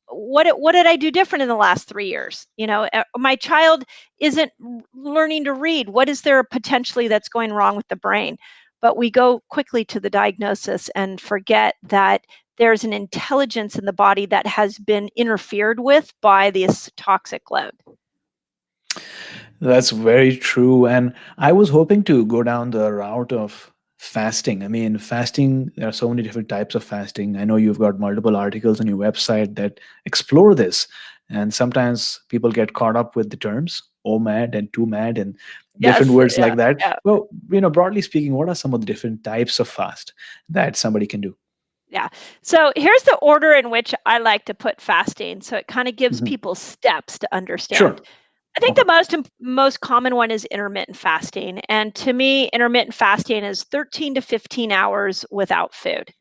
Speaker 2: what did I do different in the last 3 years? My child isn't learning to read. What is there potentially that's going wrong with the brain? But we go quickly to the diagnosis and forget that there's an intelligence in the body that has been interfered with by this toxic load.
Speaker 1: That's very true. And I was hoping to go down the route of fasting. I mean, fasting, there are so many different types of fasting. I know you've got multiple articles on your website that explore this. And sometimes people get caught up with the terms OMAD and 2MAD and different
Speaker 2: Yes,
Speaker 1: words
Speaker 2: yeah,
Speaker 1: like that.
Speaker 2: yeah,
Speaker 1: Well, broadly speaking, what are some of the different types of fast that somebody can do?
Speaker 2: yeah. So here's the order in which I like to put fasting, so it kind of gives
Speaker 1: Mhm.
Speaker 2: people steps to understand.
Speaker 1: Sure.
Speaker 2: I think
Speaker 1: Okay.
Speaker 2: the most common one is intermittent fasting, and to me, intermittent fasting is 13 to 15 hours without food.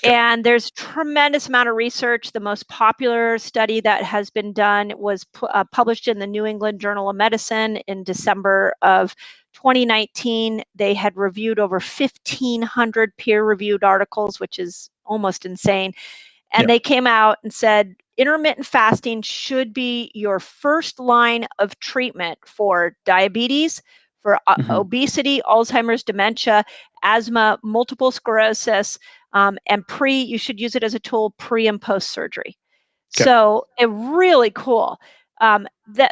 Speaker 1: Okay.
Speaker 2: And there's tremendous amount of research. The most popular study that has been done was published in the New England Journal of Medicine in December of 2019. They had reviewed over 1,500 peer-reviewed articles, which is almost insane. And
Speaker 1: Yeah.
Speaker 2: they came out and said intermittent fasting should be your first line of treatment for diabetes, for
Speaker 1: Hmm.
Speaker 2: obesity, Alzheimer's, dementia, asthma, multiple sclerosis, and you should use it as a tool pre and post surgery.
Speaker 1: Okay.
Speaker 2: So it really cool.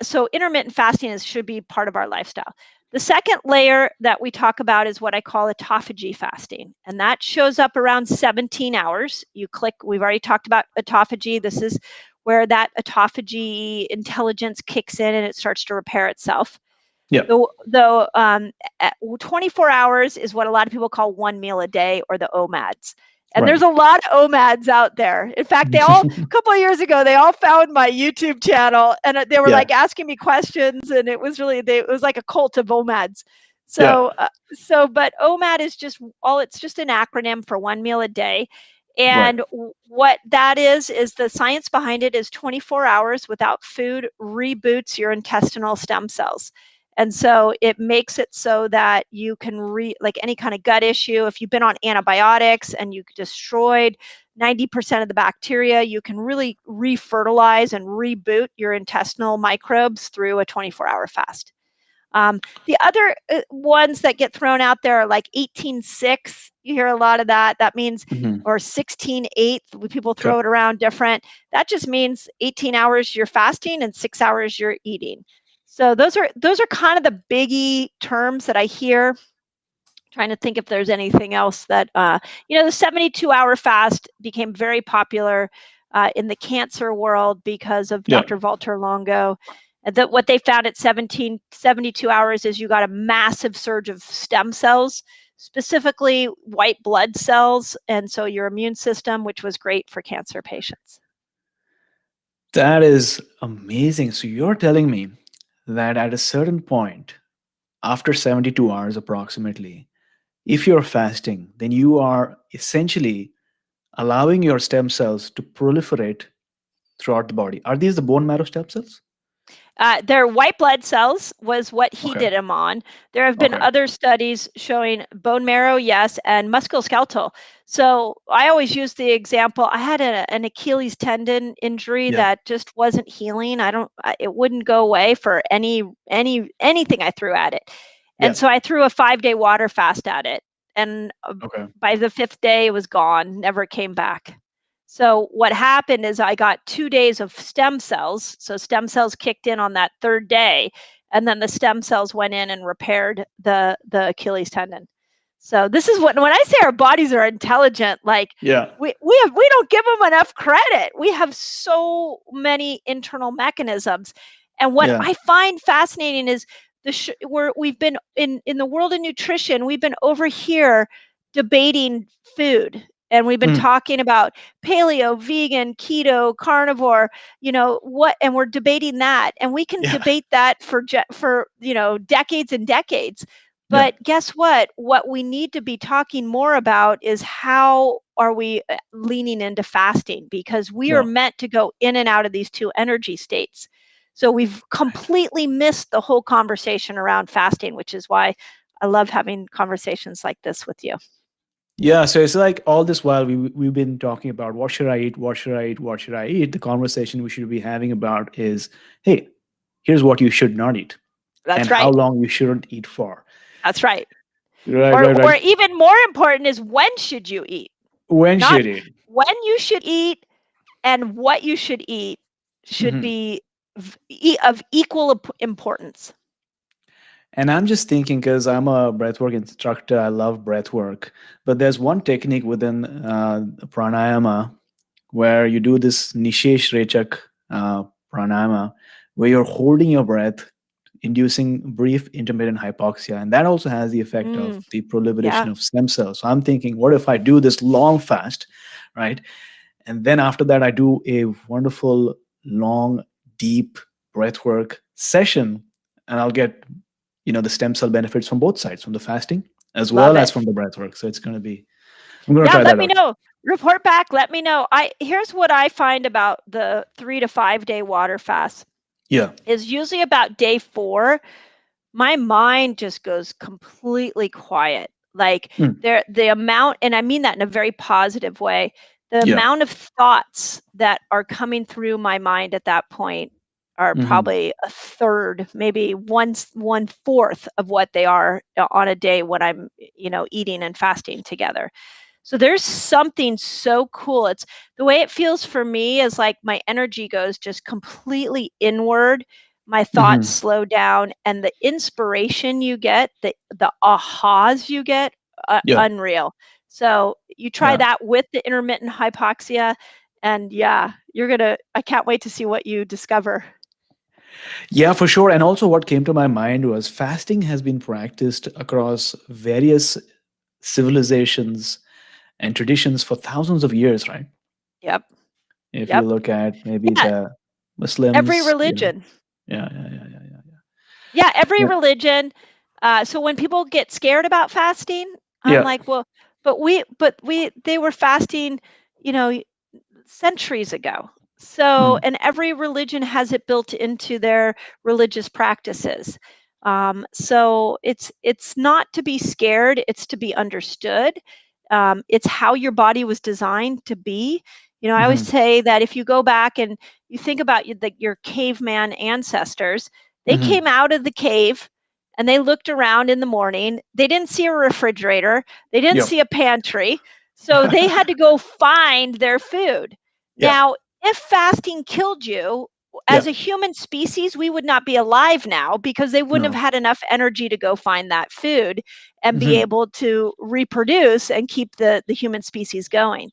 Speaker 2: So intermittent fasting should be part of our lifestyle. The second layer that we talk about is what I call autophagy fasting, and that shows up around 17 hours. You click. We've already talked about autophagy. This is where that autophagy intelligence kicks in and it starts to repair itself.
Speaker 1: Yeah.
Speaker 2: Though 24 hours is what a lot of people call one meal a day or the OMADs. And
Speaker 1: Right.
Speaker 2: there's a lot of OMADs out there. In fact, a couple of years ago, they all found my YouTube channel and they were
Speaker 1: Yeah.
Speaker 2: like asking me questions, and it was like a cult of OMADs.
Speaker 1: Yeah.
Speaker 2: But OMAD is it's just an acronym for one meal a day.
Speaker 1: Right.
Speaker 2: And what that is the science behind it is 24 hours without food reboots your intestinal stem cells. And so it makes it so that you can like any kind of gut issue, if you've been on antibiotics and you destroyed 90% of the bacteria, you can really refertilize and reboot your intestinal microbes through a 24-hour fast. The other ones that get thrown out there are like 18-6. You hear a lot of that. That means,
Speaker 1: Hmm.
Speaker 2: or 16-8. People
Speaker 1: Okay.
Speaker 2: throw it around different. That just means 18 hours you're fasting and 6 hours you're eating. So those are kind of the biggie terms that I hear. Trying to think if there's anything else that the 72-hour fast became very popular in the cancer world because of
Speaker 1: Yeah.
Speaker 2: Dr. Walter Longo. That what they found at 72 hours is you got a massive surge of stem cells, specifically white blood cells, and so your immune system, which was great for cancer patients.
Speaker 1: That is amazing. So you're telling me that at a certain point, after 72 hours approximately, if you're fasting, then you are essentially allowing your stem cells to proliferate throughout the body. Are these the bone marrow stem cells?
Speaker 2: Their white blood cells was what he
Speaker 1: Okay.
Speaker 2: did them on. There have been
Speaker 1: Okay.
Speaker 2: other studies showing bone marrow, yes, and musculoskeletal. So I always use the example. I had an Achilles tendon injury
Speaker 1: Yeah.
Speaker 2: that just wasn't healing. It wouldn't go away for anything I threw at it.
Speaker 1: Yeah.
Speaker 2: And so I threw a 5-day water fast at it. And
Speaker 1: Okay.
Speaker 2: by the fifth day, it was gone, never came back. So what happened is I got 2 days of stem cells. So stem cells kicked in on that third day, and then the stem cells went in and repaired the Achilles tendon. So this is when I say our bodies are intelligent, like
Speaker 1: Yeah.
Speaker 2: we don't give them enough credit. We have so many internal mechanisms. And what
Speaker 1: Yeah.
Speaker 2: I find fascinating is we've been in the world of nutrition, we've been over here debating food, and we've been
Speaker 1: Mm.
Speaker 2: talking about paleo, vegan, keto, carnivore, and we're debating that, and we can
Speaker 1: Yeah.
Speaker 2: debate that for decades and decades.
Speaker 1: Yeah.
Speaker 2: But guess what? What we need to be talking more about is how are we leaning into fasting, because we are
Speaker 1: Yeah.
Speaker 2: meant to go in and out of these two energy states. So we've
Speaker 1: Right.
Speaker 2: completely missed the whole conversation around fasting, which is why I love having conversations like this with you.
Speaker 1: Yeah, so it's like all this while we've been talking about what should I eat, what should I eat, what should I eat. The conversation we should be having about is, hey, here's what you should not eat, and
Speaker 2: That's
Speaker 1: how
Speaker 2: right.
Speaker 1: long you shouldn't eat for.
Speaker 2: That's right.
Speaker 1: Right,
Speaker 2: Or
Speaker 1: right, right.
Speaker 2: or even more important is when should you eat?
Speaker 1: When
Speaker 2: Not
Speaker 1: should eat?
Speaker 2: when you should eat, and what you should eat should
Speaker 1: Hmm.
Speaker 2: be of equal importance.
Speaker 1: And I'm just thinking because I'm a breathwork instructor, I love breathwork. But there's one technique within pranayama where you do this Nishesh Rechak pranayama, where you're holding your breath, inducing brief intermittent hypoxia. And that also has the effect of
Speaker 2: Mm,
Speaker 1: the proliferation
Speaker 2: yeah,
Speaker 1: of stem cells. So I'm thinking, what if I do this long fast, right? And then after that, I do a wonderful, long, deep breathwork session, and I'll get, the stem cell benefits from both sides, from the fasting as
Speaker 2: love
Speaker 1: well as
Speaker 2: it.
Speaker 1: from the breathwork. So it's going to be, I'm going to
Speaker 2: Yeah,
Speaker 1: try
Speaker 2: let
Speaker 1: that
Speaker 2: me
Speaker 1: out.
Speaker 2: know. Report back. Let me know. Here's what I find about the 3 to 5 day water fast
Speaker 1: Yeah.
Speaker 2: is usually about day 4, my mind just goes completely quiet. Like
Speaker 1: Mm.
Speaker 2: the amount, and I mean that in a very positive way, the
Speaker 1: Yeah.
Speaker 2: amount of thoughts that are coming through my mind at that point are
Speaker 1: Hmm.
Speaker 2: probably a third, maybe one fourth of what they are on a day when I'm, eating and fasting together. So there's something so cool. It's the way it feels for me is like my energy goes just completely inward. My thoughts
Speaker 1: Hmm.
Speaker 2: slow down and the inspiration you get, the ahas you get,
Speaker 1: Yeah.
Speaker 2: unreal. So you try
Speaker 1: Yeah.
Speaker 2: that with the intermittent hypoxia and yeah, I can't wait to see what you discover.
Speaker 1: Yeah, for sure. And also, what came to my mind was fasting has been practiced across various civilizations and traditions for thousands of years, right?
Speaker 2: Yep.
Speaker 1: If you
Speaker 2: Yep.
Speaker 1: look at maybe
Speaker 2: Yeah,
Speaker 1: the
Speaker 2: every
Speaker 1: Muslims,
Speaker 2: religion.
Speaker 1: yeah, yeah, yeah, yeah, yeah,
Speaker 2: Yeah, every
Speaker 1: yeah.
Speaker 2: religion. So when people get scared about fasting, I'm
Speaker 1: Yeah.
Speaker 2: like, well, they were fasting, you know, centuries ago. So,
Speaker 1: Mm.
Speaker 2: and every religion has it built into their religious practices. So it's not to be scared; it's to be understood. It's how your body was designed to be. I always
Speaker 1: Hmm.
Speaker 2: say that if you go back and you think about your caveman ancestors, they
Speaker 1: Hmm.
Speaker 2: came out of the cave and they looked around in the morning. They didn't see a refrigerator. They didn't
Speaker 1: Yep.
Speaker 2: see a pantry. So they had to go find their food.
Speaker 1: Yeah.
Speaker 2: Now, if fasting killed you,
Speaker 1: Yeah.
Speaker 2: as a human species, we would not be alive now because they wouldn't have
Speaker 1: No.
Speaker 2: had enough energy to go find that food and be
Speaker 1: Hmm.
Speaker 2: able to reproduce and keep the human species going.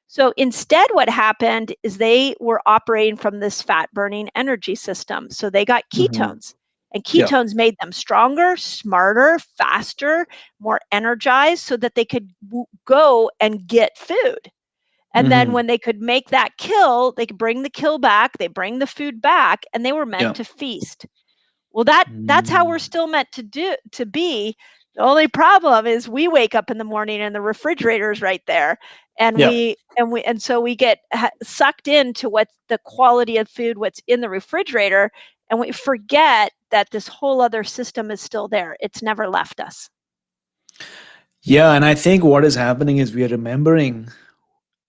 Speaker 2: So instead, what happened is they were operating from this fat burning energy system. So they got
Speaker 1: Hmm.
Speaker 2: ketones, and
Speaker 1: Yeah.
Speaker 2: ketones made them stronger, smarter, faster, more energized so that they could go and get food. And then
Speaker 1: Hmm.
Speaker 2: when they could make that kill, they could bring the kill back, they bring the food back, and they were meant
Speaker 1: Yeah.
Speaker 2: to feast. Well, that's how we're
Speaker 1: Mm.
Speaker 2: still meant to be. The only problem is we wake up in the morning and the refrigerator's right there, and
Speaker 1: Yeah.
Speaker 2: so we get sucked into what's the quality of food, what's in the refrigerator, and we forget that this whole other system is still there. It's never left us.
Speaker 1: Yeah. And I think what is happening is we are remembering,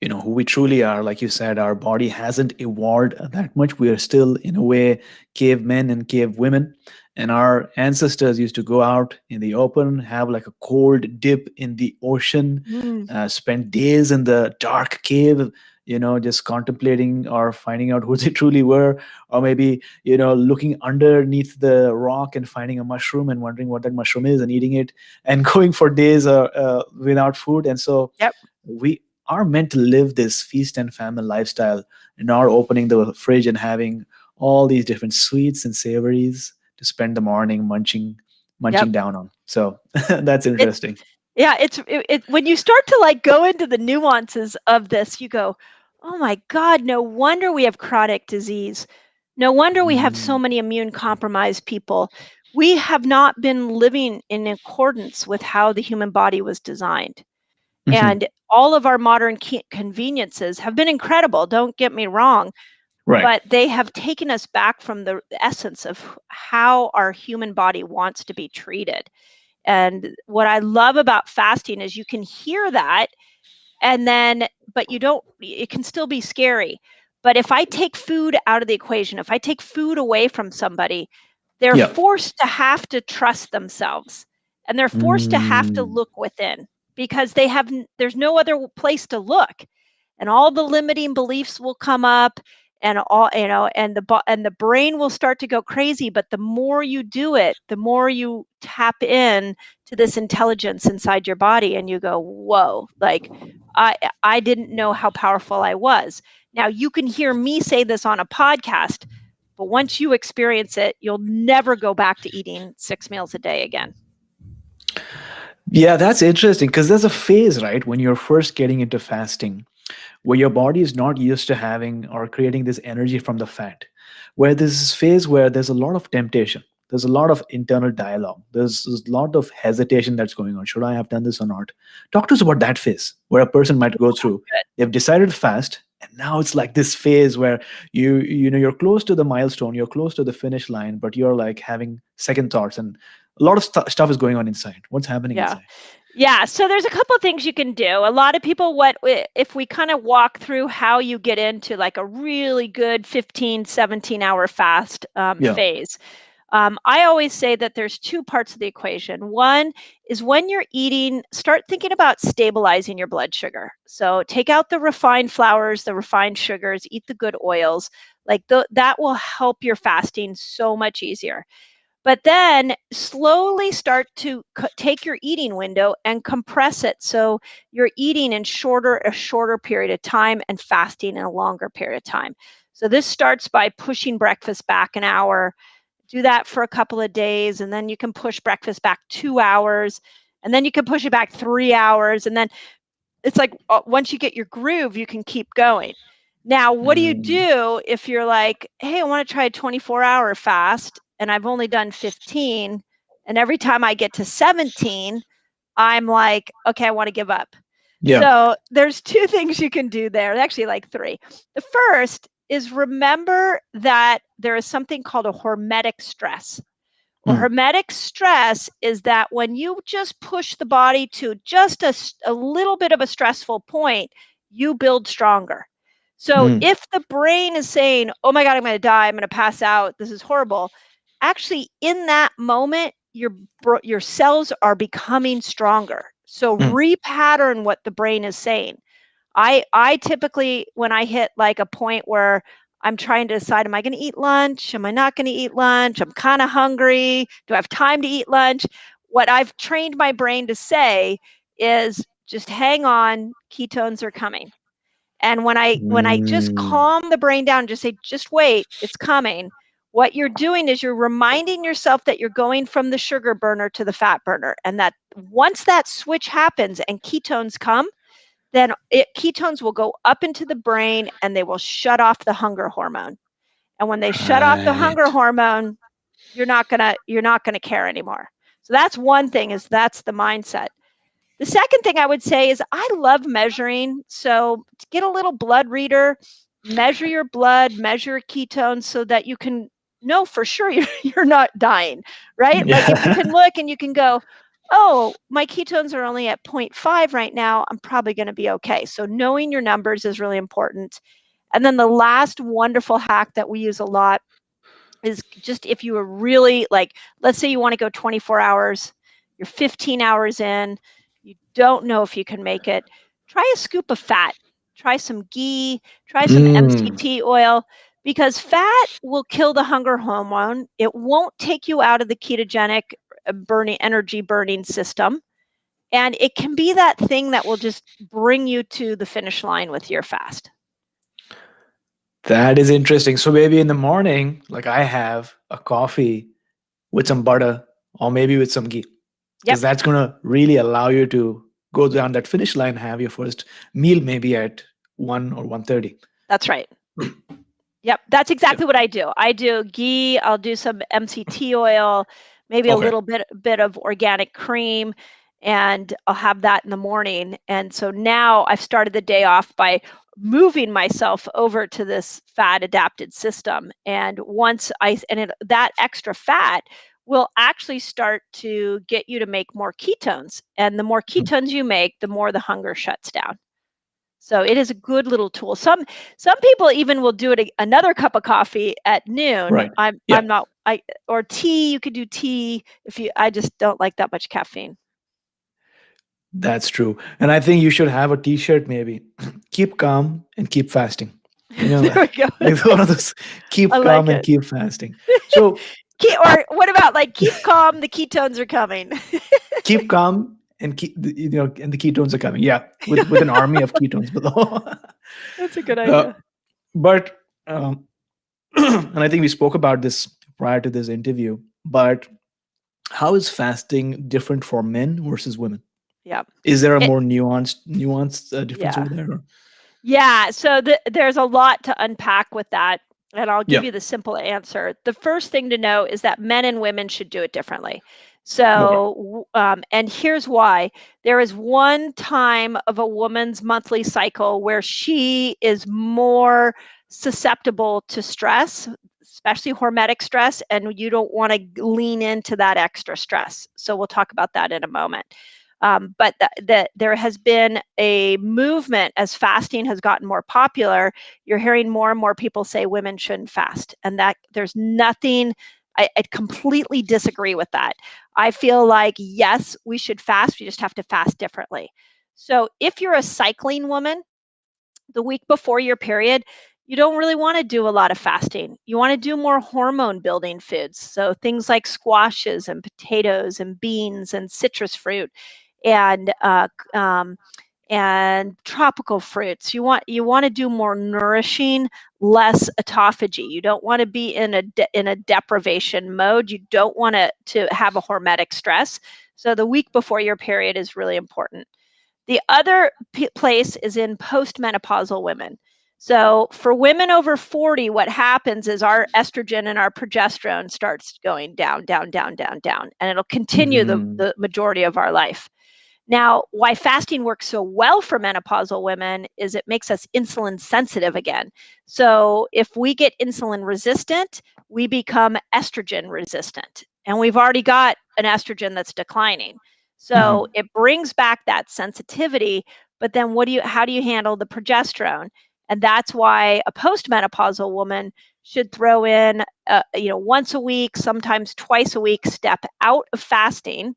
Speaker 1: who we truly are. Like you said, our body hasn't evolved that much. We are still, in a way, cave men and cave women. And our ancestors used to go out in the open, have like a cold dip in the ocean,
Speaker 2: Mm,
Speaker 1: spend days in the dark cave, just contemplating or finding out who they truly were. Or maybe, looking underneath the rock and finding a mushroom and wondering what that mushroom is and eating it and going for days without food. And so
Speaker 2: yep,
Speaker 1: we are meant to live this feast and famine lifestyle, and not opening the fridge and having all these different sweets and savories to spend the morning
Speaker 2: yep.
Speaker 1: munching down on. So that's
Speaker 2: It
Speaker 1: interesting.
Speaker 2: Yeah, when you start to like go into the nuances of this, you go, "Oh my God, no wonder we have chronic disease. No wonder we have so
Speaker 1: Mm.
Speaker 2: many immune compromised people. We have not been living in accordance with how the human body was designed."
Speaker 1: Mhm.
Speaker 2: And all of our modern conveniences have been incredible, don't get me wrong,
Speaker 1: Right.
Speaker 2: but they have taken us back from the essence of how our human body wants to be treated. And what I love about fasting is you can hear that and then but you don't it can still be scary. But if I take food out of the equation, if I take food away from somebody, they're
Speaker 1: Yeah.
Speaker 2: forced to have to trust themselves and they're forced to have to
Speaker 1: Mm.
Speaker 2: look within because there's no other place to look. And all the limiting beliefs will come up and all, and the brain will start to go crazy. But the more you do it, the more you tap in to this intelligence inside your body, and you go, whoa, like i I didn't know how powerful I was. Now you can hear me say this on a podcast, but once you experience it, you'll never go back to eating 6 meals a day again.
Speaker 1: Yeah, that's interesting because there's a phase, right, when you're first getting into fasting, where your body is not used to having or creating this energy from the fat, where there's this phase where there's a lot of temptation, there's a lot of internal dialogue, there's a lot of hesitation that's going on. Should I have done this or not? Talk to us about that phase where a person might go through.
Speaker 2: Good.
Speaker 1: They've decided to fast, and now it's like this phase where you're close to the milestone, you're close to the finish line, but you're like having second thoughts, and a lot of stuff is going on inside. What's happening
Speaker 2: Yeah.
Speaker 1: inside?
Speaker 2: Yeah, so there's a couple of things you can do. A lot of people, if we kind of walk through how you get into like a really good 15, 17-hour fast
Speaker 1: Yeah.
Speaker 2: phase. I always say that there's two parts of the equation. One is when you're eating, start thinking about stabilizing your blood sugar. So take out the refined flours, the refined sugars, eat the good oils. Like that will help your fasting so much easier. But then slowly start to take your eating window and compress it. So you're eating in a shorter period of time and fasting in a longer period of time. So this starts by pushing breakfast back an hour. Do that for a couple of days, and then you can push breakfast back 2 hours, and then you can push it back 3 hours. And then it's like, once you get your groove, you can keep going. Now, what do you
Speaker 1: Mm,
Speaker 2: do if you're like, hey, I want to try a 24-hour fast and I've only done 15, and every time I get to 17, I'm like, okay, I want to give up.
Speaker 1: yeah.
Speaker 2: So there's two things you can do there, actually like three. The first is remember that there is something called a hormetic stress. Or
Speaker 1: Mm,
Speaker 2: hermetic stress is that when you just push the body to just a little bit of a stressful point, you build stronger. So
Speaker 1: mm,
Speaker 2: if the brain is saying, oh my God, I'm going to die, I'm going to pass out, this is horrible, actually in that moment, your cells are becoming stronger. So
Speaker 1: mm.
Speaker 2: repattern what the brain is saying. I typically, when I hit like a point where I'm trying to decide, am I going to eat lunch? Am I not going to eat lunch? I'm kind of hungry. Do I have time to eat lunch? What I've trained my brain to say is just hang on, ketones are coming. And when I just
Speaker 1: Mm,
Speaker 2: calm the brain down, just say, just wait, it's coming. What you're doing is you're reminding yourself that you're going from the sugar burner to the fat burner. And that once that switch happens and ketones come, then ketones will go up into the brain and they will shut off the hunger hormone. And when they shut off the hunger
Speaker 1: right.
Speaker 2: hormone, you're not gonna care anymore. So that's one thing, is that's the mindset. The second thing I would say is I love measuring. So get a little blood reader, measure your blood, measure ketones so that you can know for sure you're not dying, right? Like if you
Speaker 1: Yeah.
Speaker 2: can look and you can go, oh, my ketones are only at 0.5 right now, I'm probably going to be okay. So knowing your numbers is really important. And then the last wonderful hack that we use a lot is just if you are really like, let's say you want to go 24 hours, you're 15 hours in, you don't know if you can make it, try a scoop of fat, try some ghee, try some
Speaker 1: Mm,
Speaker 2: MCT oil, because fat will kill the hunger hormone. It won't take you out of the ketogenic burning energy burning system. And it can be that thing that will just bring you to the finish line with your fast.
Speaker 1: that is interesting. So maybe in the morning, like I have a coffee with some butter or maybe with some ghee,
Speaker 2: Yep,
Speaker 1: because that's going to really allow you to go down that finish line, have your first meal maybe at 1 or 1:30.
Speaker 2: that's right. Yep, that's
Speaker 1: Yeah.
Speaker 2: exactly what I do. I do ghee, I'll do some MCT oil, maybe a
Speaker 1: Okay.
Speaker 2: little bit of organic cream, and I'll have that in the morning. And so now I've started the day off by moving myself over to this fat adapted system. And once that extra fat will actually start to get you to make more ketones. And the more
Speaker 1: Mm,
Speaker 2: ketones you make, the more the hunger shuts down. So it is a good little tool. Some people even will do it another cup of coffee at noon.
Speaker 1: right. Yeah,
Speaker 2: I'm not I or tea, you could do tea if you I just don't like that much caffeine.
Speaker 1: that's true. And I think you should have a t-shirt maybe. Keep calm and keep fasting.
Speaker 2: There we go.
Speaker 1: like one of those
Speaker 2: I
Speaker 1: keep
Speaker 2: like
Speaker 1: calm and
Speaker 2: it.
Speaker 1: keep fasting. So
Speaker 2: Or what about like keep calm, the ketones are coming.
Speaker 1: keep calm and and the ketones are coming. Yeah, with an army of ketones below.
Speaker 2: That's a good
Speaker 1: uh,
Speaker 2: idea.
Speaker 1: but and I think we spoke about this prior to this interview. But how is fasting different for men versus women?
Speaker 2: Yeah.
Speaker 1: Is there a
Speaker 2: It,
Speaker 1: more nuanced difference over
Speaker 2: yeah.
Speaker 1: there? Or-
Speaker 2: Yeah, so there's a lot to unpack with that, and I'll give
Speaker 1: Yeah.
Speaker 2: you the simple answer. The first thing to know is that men and women should do it differently.
Speaker 1: Okay.
Speaker 2: And here's why. There is one time of a woman's monthly cycle where she is more susceptible to stress, especially hormetic stress, and you don't want to lean into that extra stress. So we'll talk about that in a moment. But there has been a movement as fasting has gotten more popular. You're hearing more and more people say women shouldn't fast, and that there's nothing. I completely disagree with that. I feel like yes, we should fast. We just have to fast differently. So if you're a cycling woman, the week before your period, you don't really want to do a lot of fasting. You want to do more hormone building foods. So things like squashes and potatoes and beans and citrus fruit and and tropical fruits. You want to do more nourishing, less autophagy. You don't want to be in a deprivation mode. You don't want to have a hormetic stress. So the week before your period is really important. The other place is in postmenopausal women. So for women over 40, what happens is our estrogen and our progesterone starts going down, down, down, down, down, and it'll continue
Speaker 1: Hmm.
Speaker 2: the majority of our life. Now, why fasting works so well for menopausal women is it makes us insulin sensitive again. So if we get insulin resistant, we become estrogen resistant. And we've already got an estrogen that's declining. So
Speaker 1: Hmm.
Speaker 2: it brings back that sensitivity, but then how do you handle the progesterone? And that's why a postmenopausal woman should throw in once a week, sometimes twice a week, step out of fasting,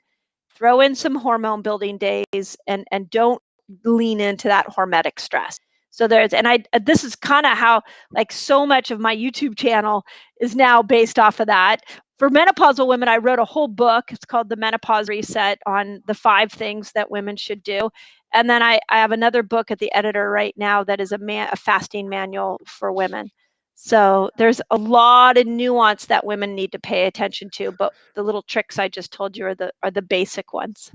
Speaker 2: throw in some hormone building days, and don't lean into that hormetic stress. So there's and I this is kind of how like so much of my YouTube channel is now based off of that. For menopausal women, I wrote a whole book. It's called The Menopause Reset, on the 5 things that women should do. And then I have another book at the editor right now that is a fasting manual for women. So there's a lot of nuance that women need to pay attention to, but the little tricks I just told you are the basic ones.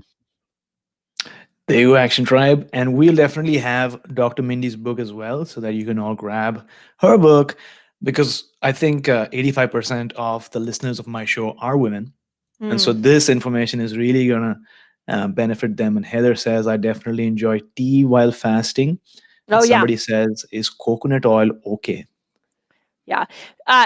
Speaker 1: There you go, Action Tribe. And we'll definitely have Dr. Mindy's book as well so that you can all grab her book because I think 85% of the listeners of my show are women. And so
Speaker 2: Mm.
Speaker 1: this information is really going to benefit them. And Heather says, I definitely enjoy tea while fasting. And
Speaker 2: Oh yeah.
Speaker 1: somebody says, is coconut oil okay?
Speaker 2: Yeah.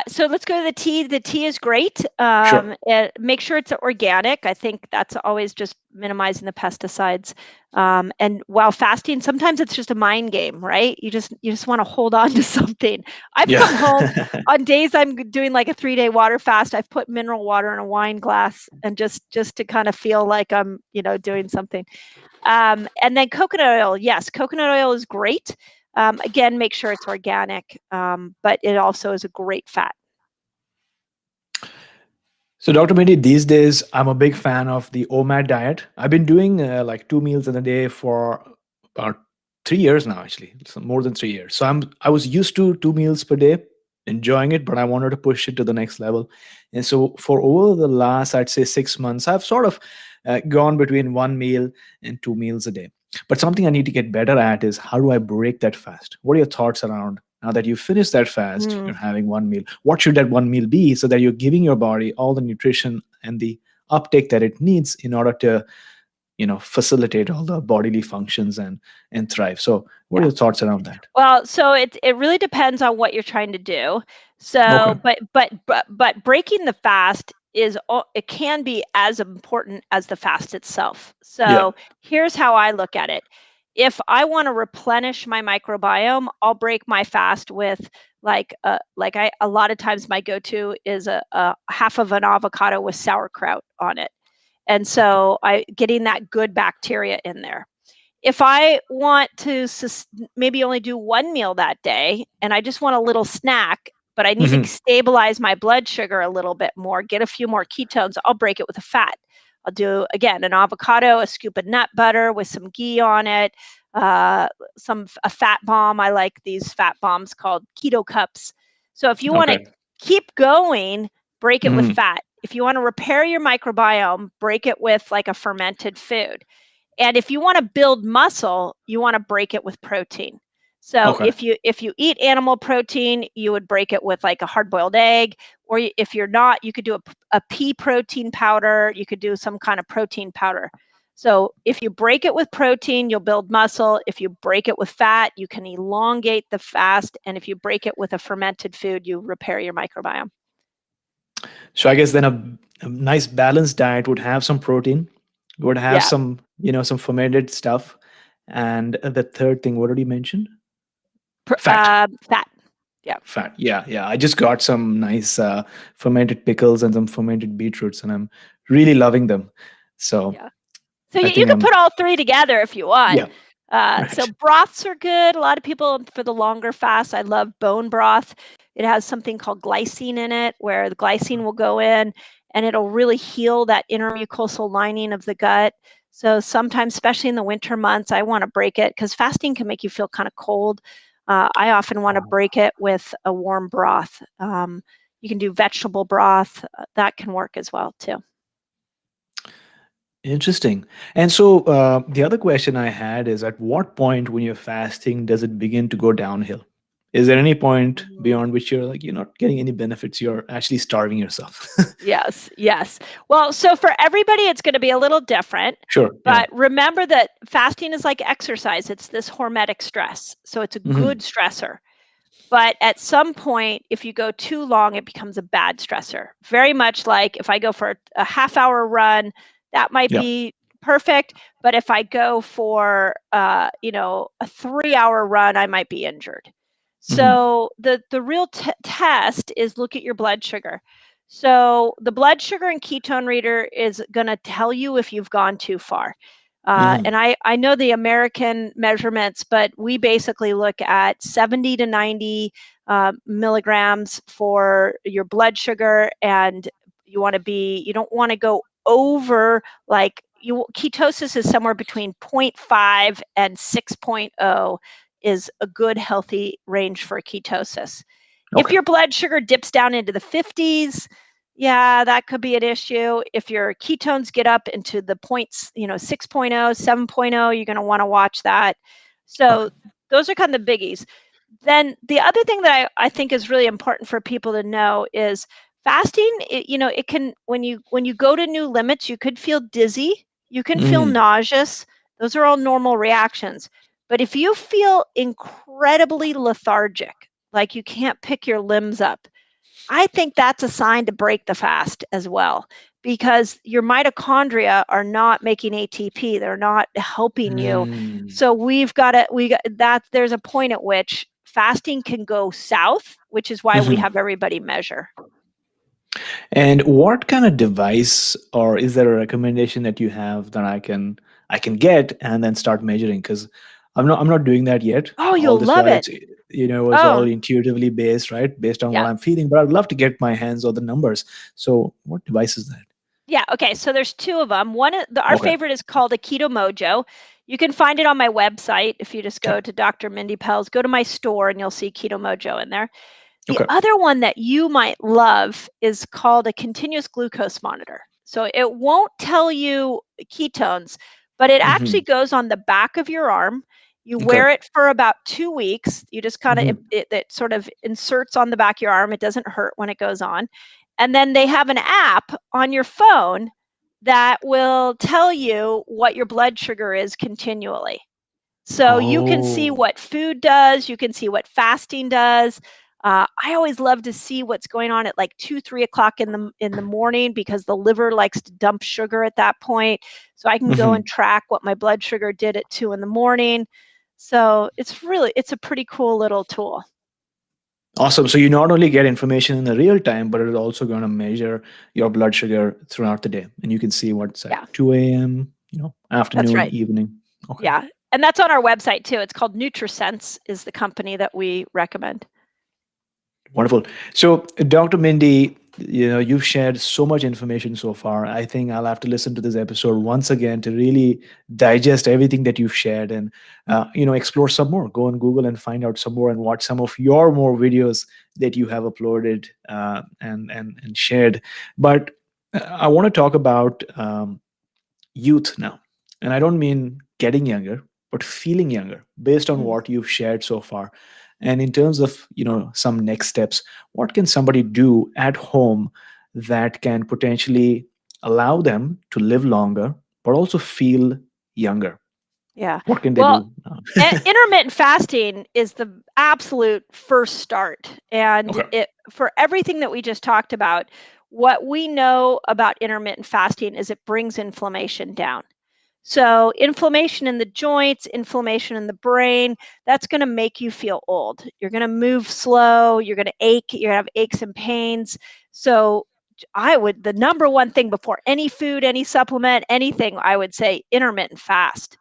Speaker 2: So let's go to the tea. The tea is great.
Speaker 1: Sure.
Speaker 2: Make sure it's organic. I think that's always just minimizing the pesticides. And while fasting, sometimes it's just a mind game, right? You just want to hold on to something. I've come home
Speaker 1: Yeah.
Speaker 2: on days I'm doing like a 3-day water fast. I've put mineral water in a wine glass and just to kind of feel like I'm doing something. And then coconut oil. Yes, coconut oil is great. Again, make sure it's organic, but it also is a great fat.
Speaker 1: So, Dr. Mindy, these days I'm a big fan of the OMAD diet. I've been doing like 2 meals in a day for about 3 years now, actually, so more than 3 years. So I was used to 2 meals per day, enjoying it, but I wanted to push it to the next level. And so, for over the last, I'd say 6 months, I've sort of gone between 1 meal and 2 meals a day. But something I need to get better at is how do I break that fast? What are your thoughts around now that you finish that fast,
Speaker 2: Mm.
Speaker 1: you're having 1 meal. What should that 1 meal be so that you're giving your body all the nutrition and the uptake that it needs in order to, facilitate all the bodily functions and thrive. So, what are
Speaker 2: Yeah.
Speaker 1: your thoughts around that?
Speaker 2: Well, so it really depends on what you're trying to do.
Speaker 1: Okay.
Speaker 2: So, but breaking the fast it can be as important as the fast itself.
Speaker 1: Yeah.
Speaker 2: So here's how I look at it. If I want to replenish my microbiome, I'll break my fast with a lot of times my go-to is a half of an avocado with sauerkraut on it. And
Speaker 1: Okay.
Speaker 2: so I getting that good bacteria in there. if I want to maybe only do one meal that day and I just want a little snack, but I need to
Speaker 1: Hmm.
Speaker 2: stabilize my blood sugar a little bit more, get a few more ketones, I'll break it with a fat. I'll do, again, an avocado, a scoop of nut butter with some ghee on it, uh, a fat bomb. I like these fat bombs called keto cups. So if you want to
Speaker 1: Okay.
Speaker 2: keep going, break it with
Speaker 1: Hmm.
Speaker 2: fat. If you want to repair your microbiome, break it with like a fermented food. And if you want to build muscle, you want to break it with protein. So
Speaker 1: Okay.
Speaker 2: if you eat animal protein, you would break it with like a hard boiled egg, or if you're not, you could do a pea protein powder. You could do some kind of protein powder. So if you break it with protein, you'll build muscle. If you break it with fat, you can elongate the fast. And if you break it with a fermented food, you repair your microbiome.
Speaker 1: So I guess then a nice balanced diet would have some protein, would have
Speaker 2: Yeah.
Speaker 1: some, some fermented stuff. And the third thing, what did you mention? Fat.
Speaker 2: Fat. Yeah.
Speaker 1: Fat. Yeah, yeah. I just got some nice fermented pickles and some fermented beetroots, and I'm really loving them. So
Speaker 2: Yeah. So
Speaker 1: I
Speaker 2: you
Speaker 1: think
Speaker 2: can put all three together if you want.
Speaker 1: yeah,
Speaker 2: So
Speaker 1: right.
Speaker 2: broths are good. A lot of people for the longer fast, I love bone broth. It has something called glycine in it, where the glycine will go in and it'll really heal that inner mucosal lining of the gut. So sometimes, especially in the winter months, I want to break it because fasting can make you feel kind of cold. I often want to break it with a warm broth. You can do vegetable broth. That can work as well too.
Speaker 1: Interesting. And so the other question I had is, at what point when you're fasting does it begin to go downhill? Is there any point
Speaker 2: Mhm.
Speaker 1: beyond which you're like, you're not getting any benefits, you're actually starving yourself?
Speaker 2: Yes, yes. Well, so for everybody, it's going to be a little different.
Speaker 1: Sure. Yeah.
Speaker 2: But remember that fasting is like exercise, it's this hormetic stress. So it's a good
Speaker 1: Hmm.
Speaker 2: stressor. But at some point, if you go too long, it becomes a bad stressor. Very much like if I go for a half-hour run, that might
Speaker 1: Yeah.
Speaker 2: be perfect. But if I go for, a 3-hour run, I might be injured.
Speaker 1: Hmm.
Speaker 2: So the real test is look at your blood sugar. So the blood sugar and ketone reader is going to tell you if you've gone too far. And
Speaker 1: Hmm.
Speaker 2: I know the American measurements, but we basically look at 70 to 90 milligrams for your blood sugar, and you don't want to go over ketosis is somewhere between zero point 0.5 and 6.0 is a good healthy range for ketosis. If
Speaker 1: Okay.
Speaker 2: your blood sugar dips down into the 50s, yeah, that could be an issue. If your ketones get up into the points, 6.0, 7.0, you're going to want to watch that.
Speaker 1: Okay.
Speaker 2: So those are kind of the biggies. Then the other thing that I think is really important for people to know is fasting. It can when you go to new limits, you could feel dizzy, you can feel
Speaker 1: Hmm.
Speaker 2: nauseous. Those are all normal reactions. But if you feel incredibly lethargic, like you can't pick your limbs up, I think that's a sign to break the fast as well, because your mitochondria are not making ATP. They're not helping you.
Speaker 1: Mm.
Speaker 2: So we got that there's a point at which fasting can go south, which is why we
Speaker 1: Hmm.
Speaker 2: have everybody measure.
Speaker 1: And what kind of device, or is there a recommendation that you have that I can get and then start measuring? Because I'm not doing that yet.
Speaker 2: Oh,
Speaker 1: All
Speaker 2: you'll
Speaker 1: this
Speaker 2: love
Speaker 1: while
Speaker 2: it.
Speaker 1: it was all
Speaker 2: Oh,
Speaker 1: intuitively based, right? Based on what
Speaker 2: yeah.
Speaker 1: I'm feeling. But I'd love to get my hands on the numbers. So what device is that?
Speaker 2: Yeah, okay, so there's 2 of them. Our
Speaker 1: Okay.
Speaker 2: favorite is called a Keto Mojo. You can find it on my website if you just
Speaker 1: Okay.
Speaker 2: go to Dr. Mindy Pelz, go to my store and you'll see Keto Mojo in there. The
Speaker 1: Okay.
Speaker 2: other one that you might love is called a continuous glucose monitor. So it won't tell you ketones, but it actually
Speaker 1: Hmm.
Speaker 2: goes on the back of your arm. You
Speaker 1: Okay.
Speaker 2: wear it for about 2 weeks. You just kind of,
Speaker 1: Hmm.
Speaker 2: it sort of inserts on the back of your arm. It doesn't hurt when it goes on. And then they have an app on your phone that will tell you what your blood sugar is continually. So you can see
Speaker 1: Oh.
Speaker 2: what food does, you can see what fasting does. I always love to see what's going on at like 2, 3 o'clock in the morning because the liver likes to dump sugar at that point. So I can go and
Speaker 1: Hmm.
Speaker 2: track what my blood sugar did at 2 in the morning. So it's a pretty cool little tool.
Speaker 1: Awesome. So you not only get information in the real time, but it's also going to measure your blood sugar throughout the day. And you can see what's at
Speaker 2: Yeah,
Speaker 1: 2 a.m.,
Speaker 2: that's
Speaker 1: afternoon,
Speaker 2: right.
Speaker 1: evening. Okay.
Speaker 2: Yeah. And that's on our website too. It's called NutriSense is the company that we recommend.
Speaker 1: Wonderful. So, Dr. Mindy, you've shared so much information so far. I think I'll have to listen to this episode once again to really digest everything that you've shared and, explore some more. Go on Google and find out some more and watch some of your more videos that you have uploaded and shared. But I want to talk about youth now. And I don't mean getting younger, but feeling younger based on
Speaker 2: Mm,
Speaker 1: what you've shared so far. And in terms of, some next steps, what can somebody do at home that can potentially allow them to live longer, but also feel younger?
Speaker 2: yeah.
Speaker 1: What can they
Speaker 2: Well,
Speaker 1: do?
Speaker 2: intermittent fasting is the absolute first start. And
Speaker 1: Okay.
Speaker 2: for everything that we just talked about, what we know about intermittent fasting is it brings inflammation down. So, inflammation in the joints, inflammation in the brain, that's going to make you feel old. You're going to move slow, you're going to ache, you're going to have aches and pains. So, the number one thing before any food, any supplement, anything, I would say intermittent fast.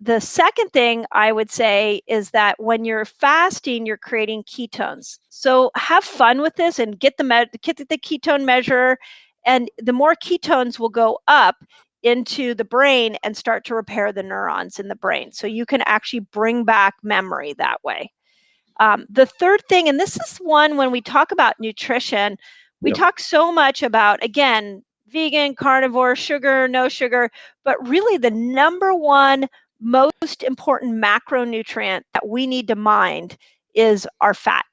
Speaker 2: The second thing I would say is that when you're fasting, you're creating ketones. So have fun with this and get the ketone measure, and the more ketones will go up into the brain and start to repair the neurons in the brain. So you can actually bring back memory that way. The third thing, and this is one when we talk about nutrition, we
Speaker 1: Yep.
Speaker 2: talk so much about, again, vegan, carnivore, sugar, no sugar, but really the number one most important macronutrient that we need to mind is our fat.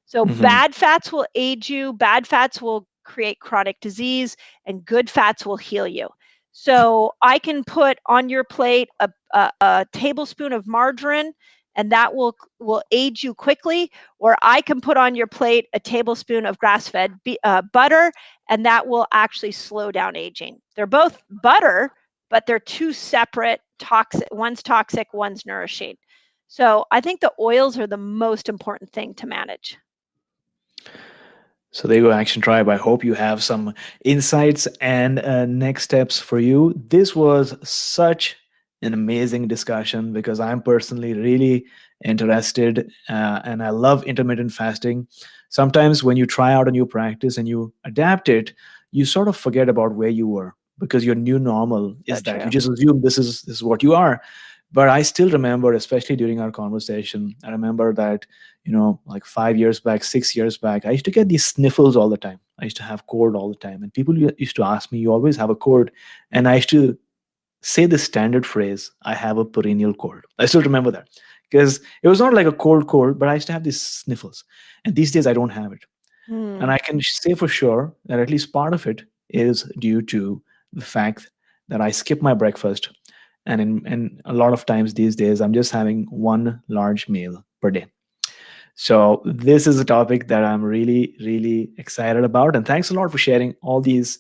Speaker 2: So
Speaker 1: Hmm.
Speaker 2: bad fats will age you, bad fats will create chronic disease, and good fats will heal you. So I can put on your plate a tablespoon of margarine, and that will age you quickly. Or I can put on your plate a tablespoon of grass-fed butter, and that will actually slow down aging. They're both butter, but they're two separate toxic. One's toxic, one's nourishing. So I think the oils are the most important thing to manage.
Speaker 1: So there you go, Action Tribe. I hope you have some insights and next steps for you. This was such an amazing discussion because I'm personally really interested and I love intermittent fasting. Sometimes when you try out a new practice and you adapt it, you sort of forget about where you were because your new normal
Speaker 2: So
Speaker 1: is that you
Speaker 2: true.
Speaker 1: just assume this is what you are. But I still remember, especially during our conversation, I remember that like 5 years back, 6 years back, I used to get these sniffles all the time. I used to have cold all the time. And people used to ask me, "You always have a cold?" And I used to say the standard phrase, "I have a perennial cold." I still remember that because it was not like a cold, but I used to have these sniffles. And these days I don't have it. And
Speaker 2: Mm.
Speaker 1: I can say for sure that at least part of it is due to the fact that I skip my breakfast. And a lot of times these days, I'm just having one large meal per day. So this is a topic that I'm really, really excited about. And thanks a lot for sharing all these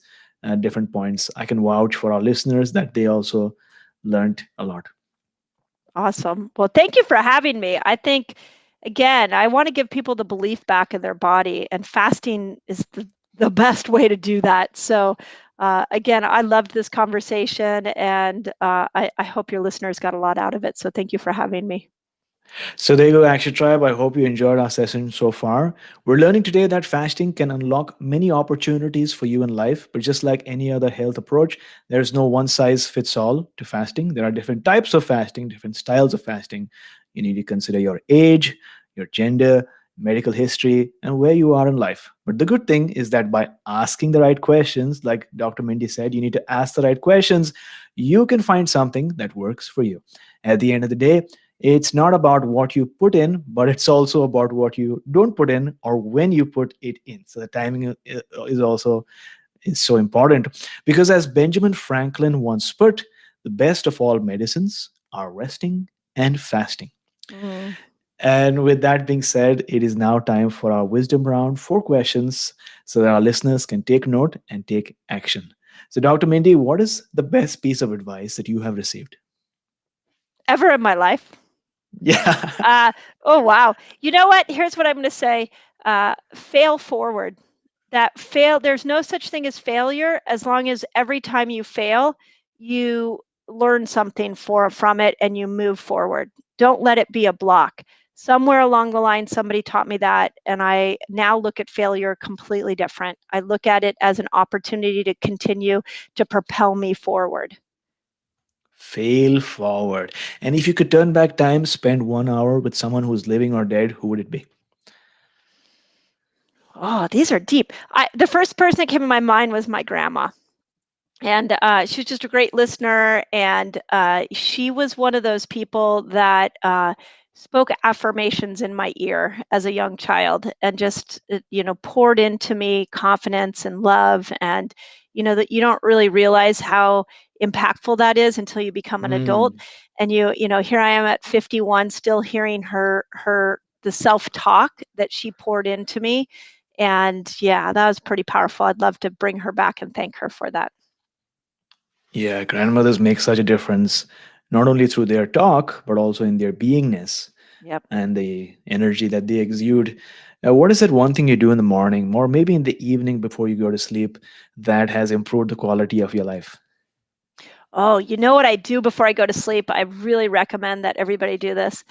Speaker 1: different points. I can vouch for our listeners that they also learned a lot.
Speaker 2: Awesome. Well, thank you for having me. I think, again, I want to give people the belief back in their body, and fasting is the best way to do that. So, again, I loved this conversation, and I hope your listeners got a lot out of it. So, thank you for having me.
Speaker 1: So there you go, Action Tribe. I hope you enjoyed our session so far. We're learning today that fasting can unlock many opportunities for you in life, but just like any other health approach, there's no one size fits all to fasting. There are different types of fasting, different styles of fasting. You need to consider your age, your gender, medical history, and where you are in life. But the good thing is that by asking the right questions, like Dr. Mindy said, you need to ask the right questions, you can find something that works for you. At the end of the day, it's not about what you put in, but it's also about what you don't put in or when you put it in. So the timing is also is so important because as Benjamin Franklin once put, the best of all medicines are resting and fasting.
Speaker 2: Mm.
Speaker 1: And with that being said, it is now time for our wisdom round, 4 questions, so that our listeners can take note and take action. So, Dr. Mindy, what is the best piece of advice that you have received?
Speaker 2: Ever in my life.
Speaker 1: Yeah.
Speaker 2: Uh, oh, wow. You know what? Here's what I'm going to say. Fail forward. There's no such thing as failure as long as every time you fail, you learn something from it and you move forward. Don't let it be a block. Somewhere along the line, somebody taught me that, and I now look at failure completely different. I look at it as an opportunity to continue to propel me forward.
Speaker 1: Fail forward. And if you could turn back time, spend 1 hour with someone who's living or dead, who would it be?
Speaker 2: Oh, these are deep. The first person that came to my mind was my grandma. And she was just a great listener, and she was one of those people that spoke affirmations in my ear as a young child, and just poured into me confidence and love, and that you don't really realize how impactful that is until you become an adult.
Speaker 1: Mm.
Speaker 2: And here I am at 51, still hearing the self-talk that she poured into me. And yeah, that was pretty powerful. I'd love to bring her back and thank her for that.
Speaker 1: Yeah, grandmothers make such a difference, not only through their talk, but also in their beingness
Speaker 2: Yep.
Speaker 1: and the energy that they exude. What is that one thing you do in the morning, or maybe in the evening before you go to sleep, that has improved the quality of your life?
Speaker 2: Oh, you know what I do before I go to sleep? I really recommend that everybody do this.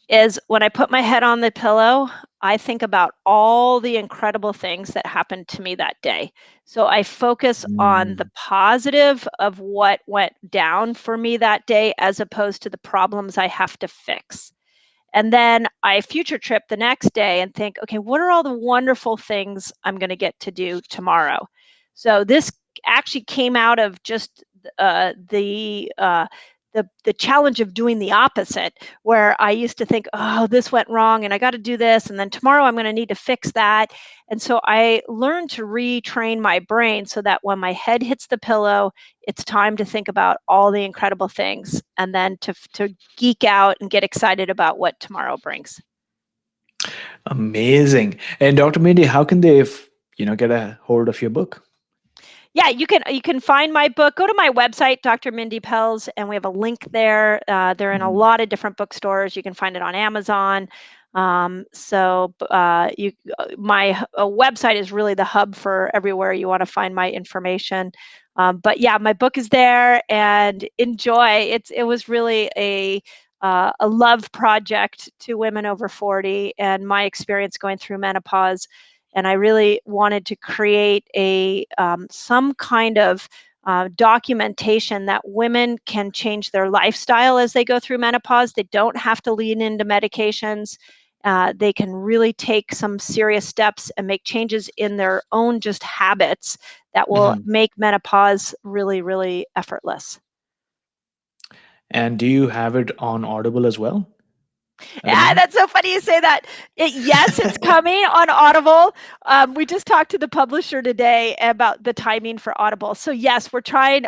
Speaker 2: Is when I put my head on the pillow, I think about all the incredible things that happened to me that day. So I focus on the
Speaker 1: Mm.
Speaker 2: positive of what went down for me that day as opposed to the problems I have to fix. And then I future trip the next day and think, okay, what are all the wonderful things I'm going to get to do tomorrow? So this actually came out of just the challenge of doing the opposite, where I used to think, oh, this went wrong and I got to do this, and then tomorrow I'm going to need to fix that. And so I learned to retrain my brain so that when my head hits the pillow, it's time to think about all the incredible things, and then to geek out and get excited about what tomorrow brings.
Speaker 1: Amazing. And Dr. Mindy, how can they, get a hold of your book?
Speaker 2: Yeah, you can find my book. Go to my website, Dr. Mindy Pelz, and we have a link there. They're in a
Speaker 1: Mhm.
Speaker 2: lot of different bookstores. You can find it on Amazon. My website is really the hub for everywhere you want to find my information. But yeah, my book is there, and enjoy. It was really a love project to women over 40, and my experience going through menopause, and I really wanted to create a some kind of documentation that women can change their lifestyle as they go through menopause. They don't have to lean into medications. They can really take some serious steps and make changes in their own just habits that will
Speaker 1: Mhm.
Speaker 2: make menopause really, really effortless.
Speaker 1: And do you have it on Audible as well at the
Speaker 2: Ah,
Speaker 1: moment?
Speaker 2: that's so funny you say that. Yes, it's coming on Audible. We just talked to the publisher today about the timing for Audible. So yes, we're trying.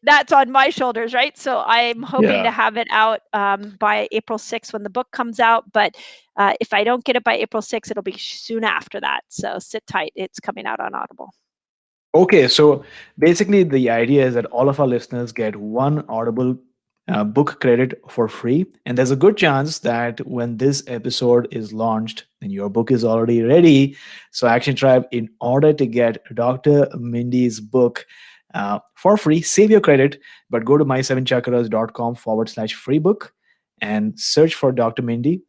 Speaker 2: That's on my shoulders, right? So I'm hoping to
Speaker 1: Yeah.
Speaker 2: have it out by April 6th when the book comes out. But if I don't get it by April 6th, it'll be soon after that. So sit tight. It's coming out on Audible.
Speaker 1: Okay, so basically, the idea is that all of our listeners get one Audible book credit for free. And there's a good chance that when this episode is launched, then your book is already ready. So, Action Tribe, in order to get Dr. Mindy's book for free, save your credit, but go to my7chakras.com/free book and search for Dr. Mindy.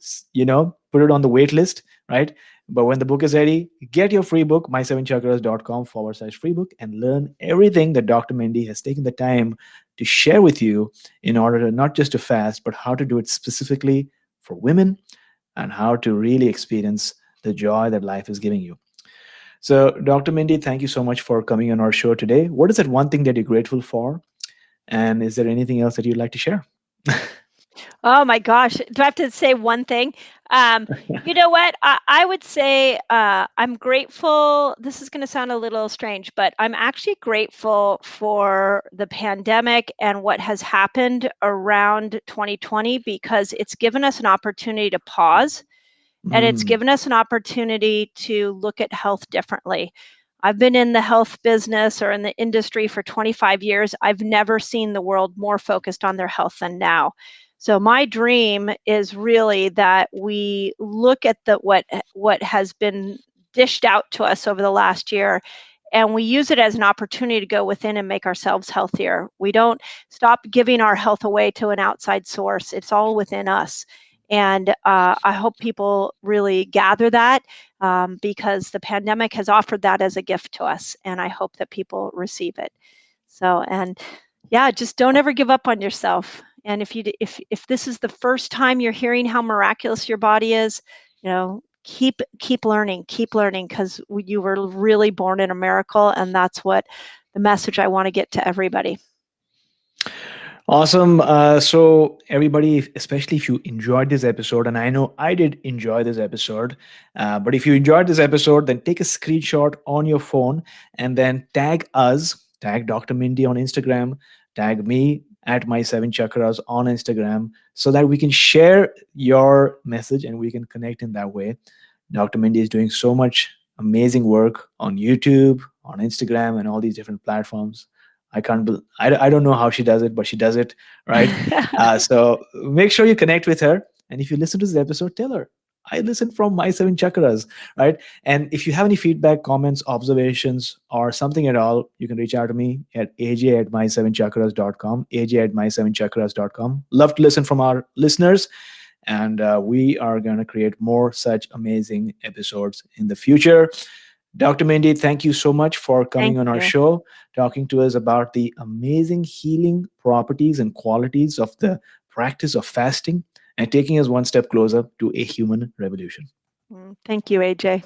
Speaker 1: Put it on the wait list, right? But when the book is ready, get your free book, my7chakras.com/free book, and learn everything that Dr. Mindy has taken the time to share with you in order to not just to fast, but how to do it specifically for women and how to really experience the joy that life is giving you. So, Dr. Mindy, thank you so much for coming on our show today. What is that one thing that you're grateful for? And is there anything else that you'd like to share?
Speaker 2: Oh my gosh. Do I have to say one thing? Um, you know what? I would say I'm grateful. This is going to sound a little strange, but I'm actually grateful for the pandemic and what has happened around 2020, because it's given us an opportunity to pause, and it's
Speaker 1: Mm.
Speaker 2: given us an opportunity to look at health differently. I've been in the health business or in the industry for 25 years. I've never seen the world more focused on their health than now. So my dream is really that we look at what has been dished out to us over the last year, and we use it as an opportunity to go within and make ourselves healthier. We don't stop giving our health away to an outside source. It's all within us. And I hope people really gather that, because the pandemic has offered that as a gift to us, and I hope that people receive it. So, and yeah, just don't ever give up on yourself. And if this is the first time you're hearing how miraculous your body is, keep learning, because you were really born in a miracle, and that's what the message I want to get to everybody.
Speaker 1: Awesome. So, everybody, especially if you enjoyed this episode, and I know I did enjoy this episode, but if you enjoyed this episode, then take a screenshot on your phone and then tag us, tag Dr. Mindy on Instagram, tag me at my seven chakras on Instagram, so that we can share your message and we can connect in that way. Dr. Mindy is doing so much amazing work on YouTube, on Instagram, and all these different platforms. I can't. I don't know how she does it, but she does it right. So make sure you connect with her, and if you listen to this episode, tell her I listened from my seven chakras, right? And if you have any feedback, comments, observations, or something at all, you can reach out to me at aj@my7chakras.com. aj@my7chakras.com. Love to listen from our listeners, and we are going to create more such amazing episodes in the future. Dr. Mindy, thank you so much for coming
Speaker 2: Thank
Speaker 1: on our
Speaker 2: you.
Speaker 1: show, talking to us about the amazing healing properties and qualities of the practice of fasting and taking us one step closer to a human revolution.
Speaker 2: Thank you, AJ.